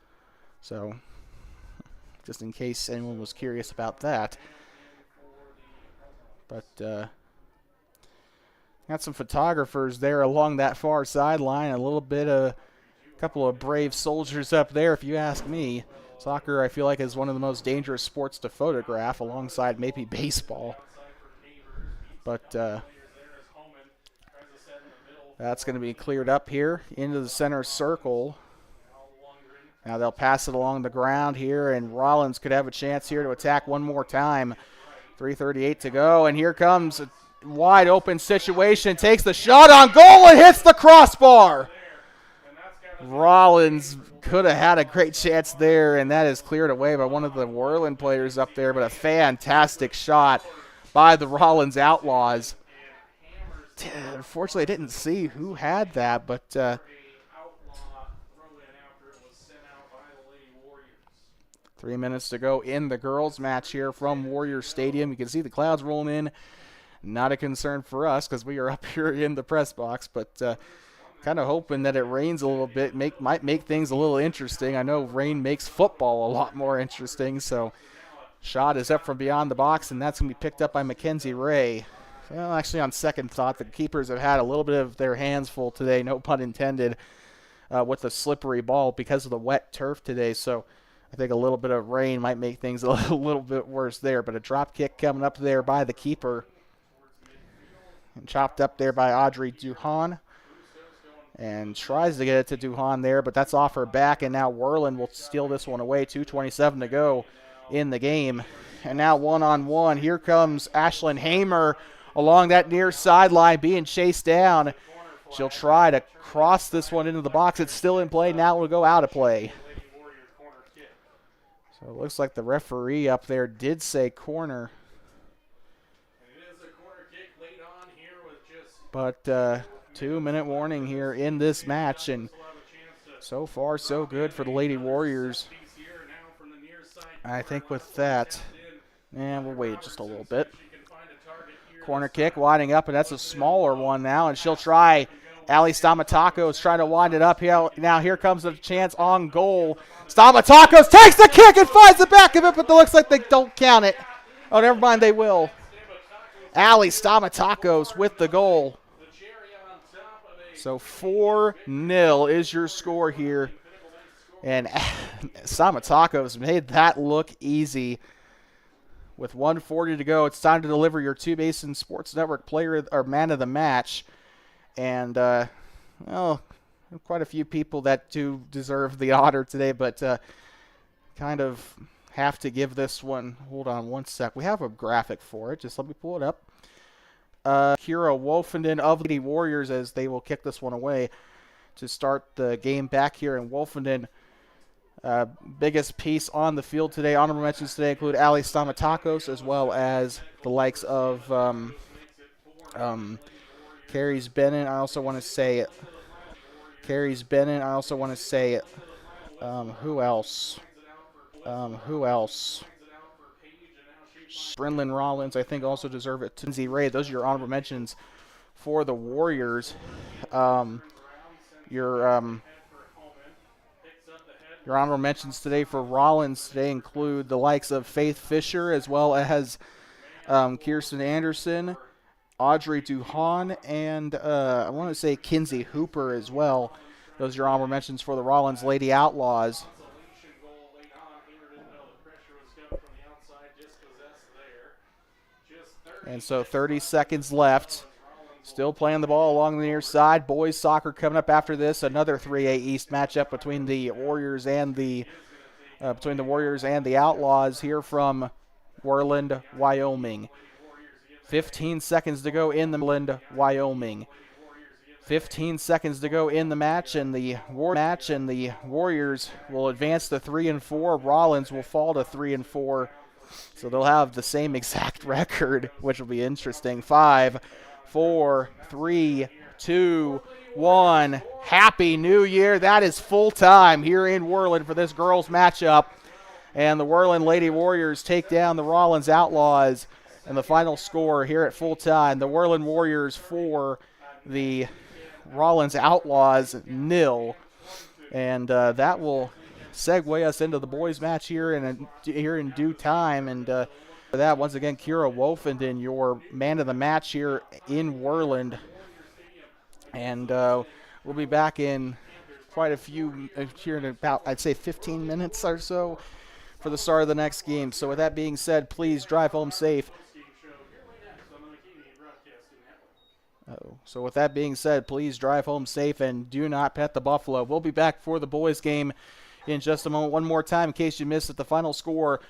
So just in case anyone was curious about that. But got some photographers there along that far sideline. A couple of brave soldiers up there, if you ask me. Soccer, I feel like, is one of the most dangerous sports to photograph, alongside maybe baseball. But that's going to be cleared up here into the center circle. Now they'll pass it along the ground here, and Rawlins could have a chance here to attack one more time. 3:38 to go, and here comes a wide open situation. Takes the shot on goal and hits the crossbar. Rawlins could have had a great chance there, and that is cleared away by one of the Worland players up there, but a fantastic shot by the Rawlins Outlaws. Unfortunately, I didn't see who had that, but 3 minutes to go in the girls' match here from Warrior Stadium. You can see the clouds rolling in. Not a concern for us because we are up here in the press box, but kind of hoping that it rains a little bit. Might make things a little interesting. I know rain makes football a lot more interesting, so shot is up from beyond the box, and that's going to be picked up by Mackenzie Ray. Well, actually, on second thought, the keepers have had a little bit of their hands full today, no pun intended, with the slippery ball because of the wet turf today, so I think a little bit of rain might make things a little bit worse there, but a drop kick coming up there by the keeper. And chopped up there by Audrey Duhan. And tries to get it to Duhan there, but that's off her back, and now Worland will steal this one away. 2:27 to go in the game. And now one-on-one. Here comes Ashlyn Hamer along that near sideline being chased down. She'll try to cross this one into the box. It's still in play. Now it will go out of play. So it looks like the referee up there did say corner. But 2-minute warning here in this match, and so far so good for the Lady Warriors. I think with that, and we'll wait just a little bit. Corner kick winding up, and that's a smaller one now, and she'll try. Ali Stamatakos trying to wind it up here. Now here comes a chance on goal. Stamatakos takes the kick and finds the back of it, but it looks like they don't count it. Oh, never mind, they will. Ali Stamatakos with the goal. So 4-0 is your score here. And Stamatakos made that look easy. With 1:40 to go, it's time to deliver your Two Basin Sports Network player or man of the match. And, well, quite a few people that do deserve the honor today, but kind of have to give this one. Hold on one sec. We have a graphic for it. Just let me pull it up. Kira Wolfenden of the Warriors as they will kick this one away to start the game back here in Wolfenden. Biggest piece on the field today. Honorable mentions today include Ali Stamatakos as well as the likes of Carrie's Bennett. I also want to say Carrie's Bennett. I also want to say who else? Brinlyn Rawlins, I think, also deserve it. Mackenzie Ray, those are your honorable mentions for the Warriors. Your honorable mentions today for Rawlins today include the likes of Faith Fisher as well as Kirsten Anderson, Audrey Duhan, and I want to say Kinsey Hooper as well. Those are your honorable mentions for the Rawlins Lady Outlaws. And so 30 seconds left. Still playing the ball along the near side. Boys soccer coming up after this. Another 3A East matchup between the Warriors and the Outlaws here from Worland, Wyoming. 15 seconds to go in the Worland, Wyoming. 15 seconds to go in the match, and the Warriors will advance to 3-4. Rawlins will fall to 3-4. So they'll have the same exact record, which will be interesting. 5, 4, 3, 2, 1. Happy New Year. That is full time here in Worland for this girls matchup. And the Worland Lady Warriors take down the Rawlins Outlaws. And the final score here at full time, the Worland Warriors 4, the Rawlins Outlaws 0. And that will segue us into the boys match here in due time. And for that, once again, Kira Wolfenden, your man of the match here in Worland. And we'll be back in quite a few, here in about, I'd say 15 minutes or so for the start of the next game. So with that being said, please drive home safe. So with that being said, please drive home safe and do not pet the buffalo. We'll be back for the boys game in just a moment. One more time in case you missed it, the final score,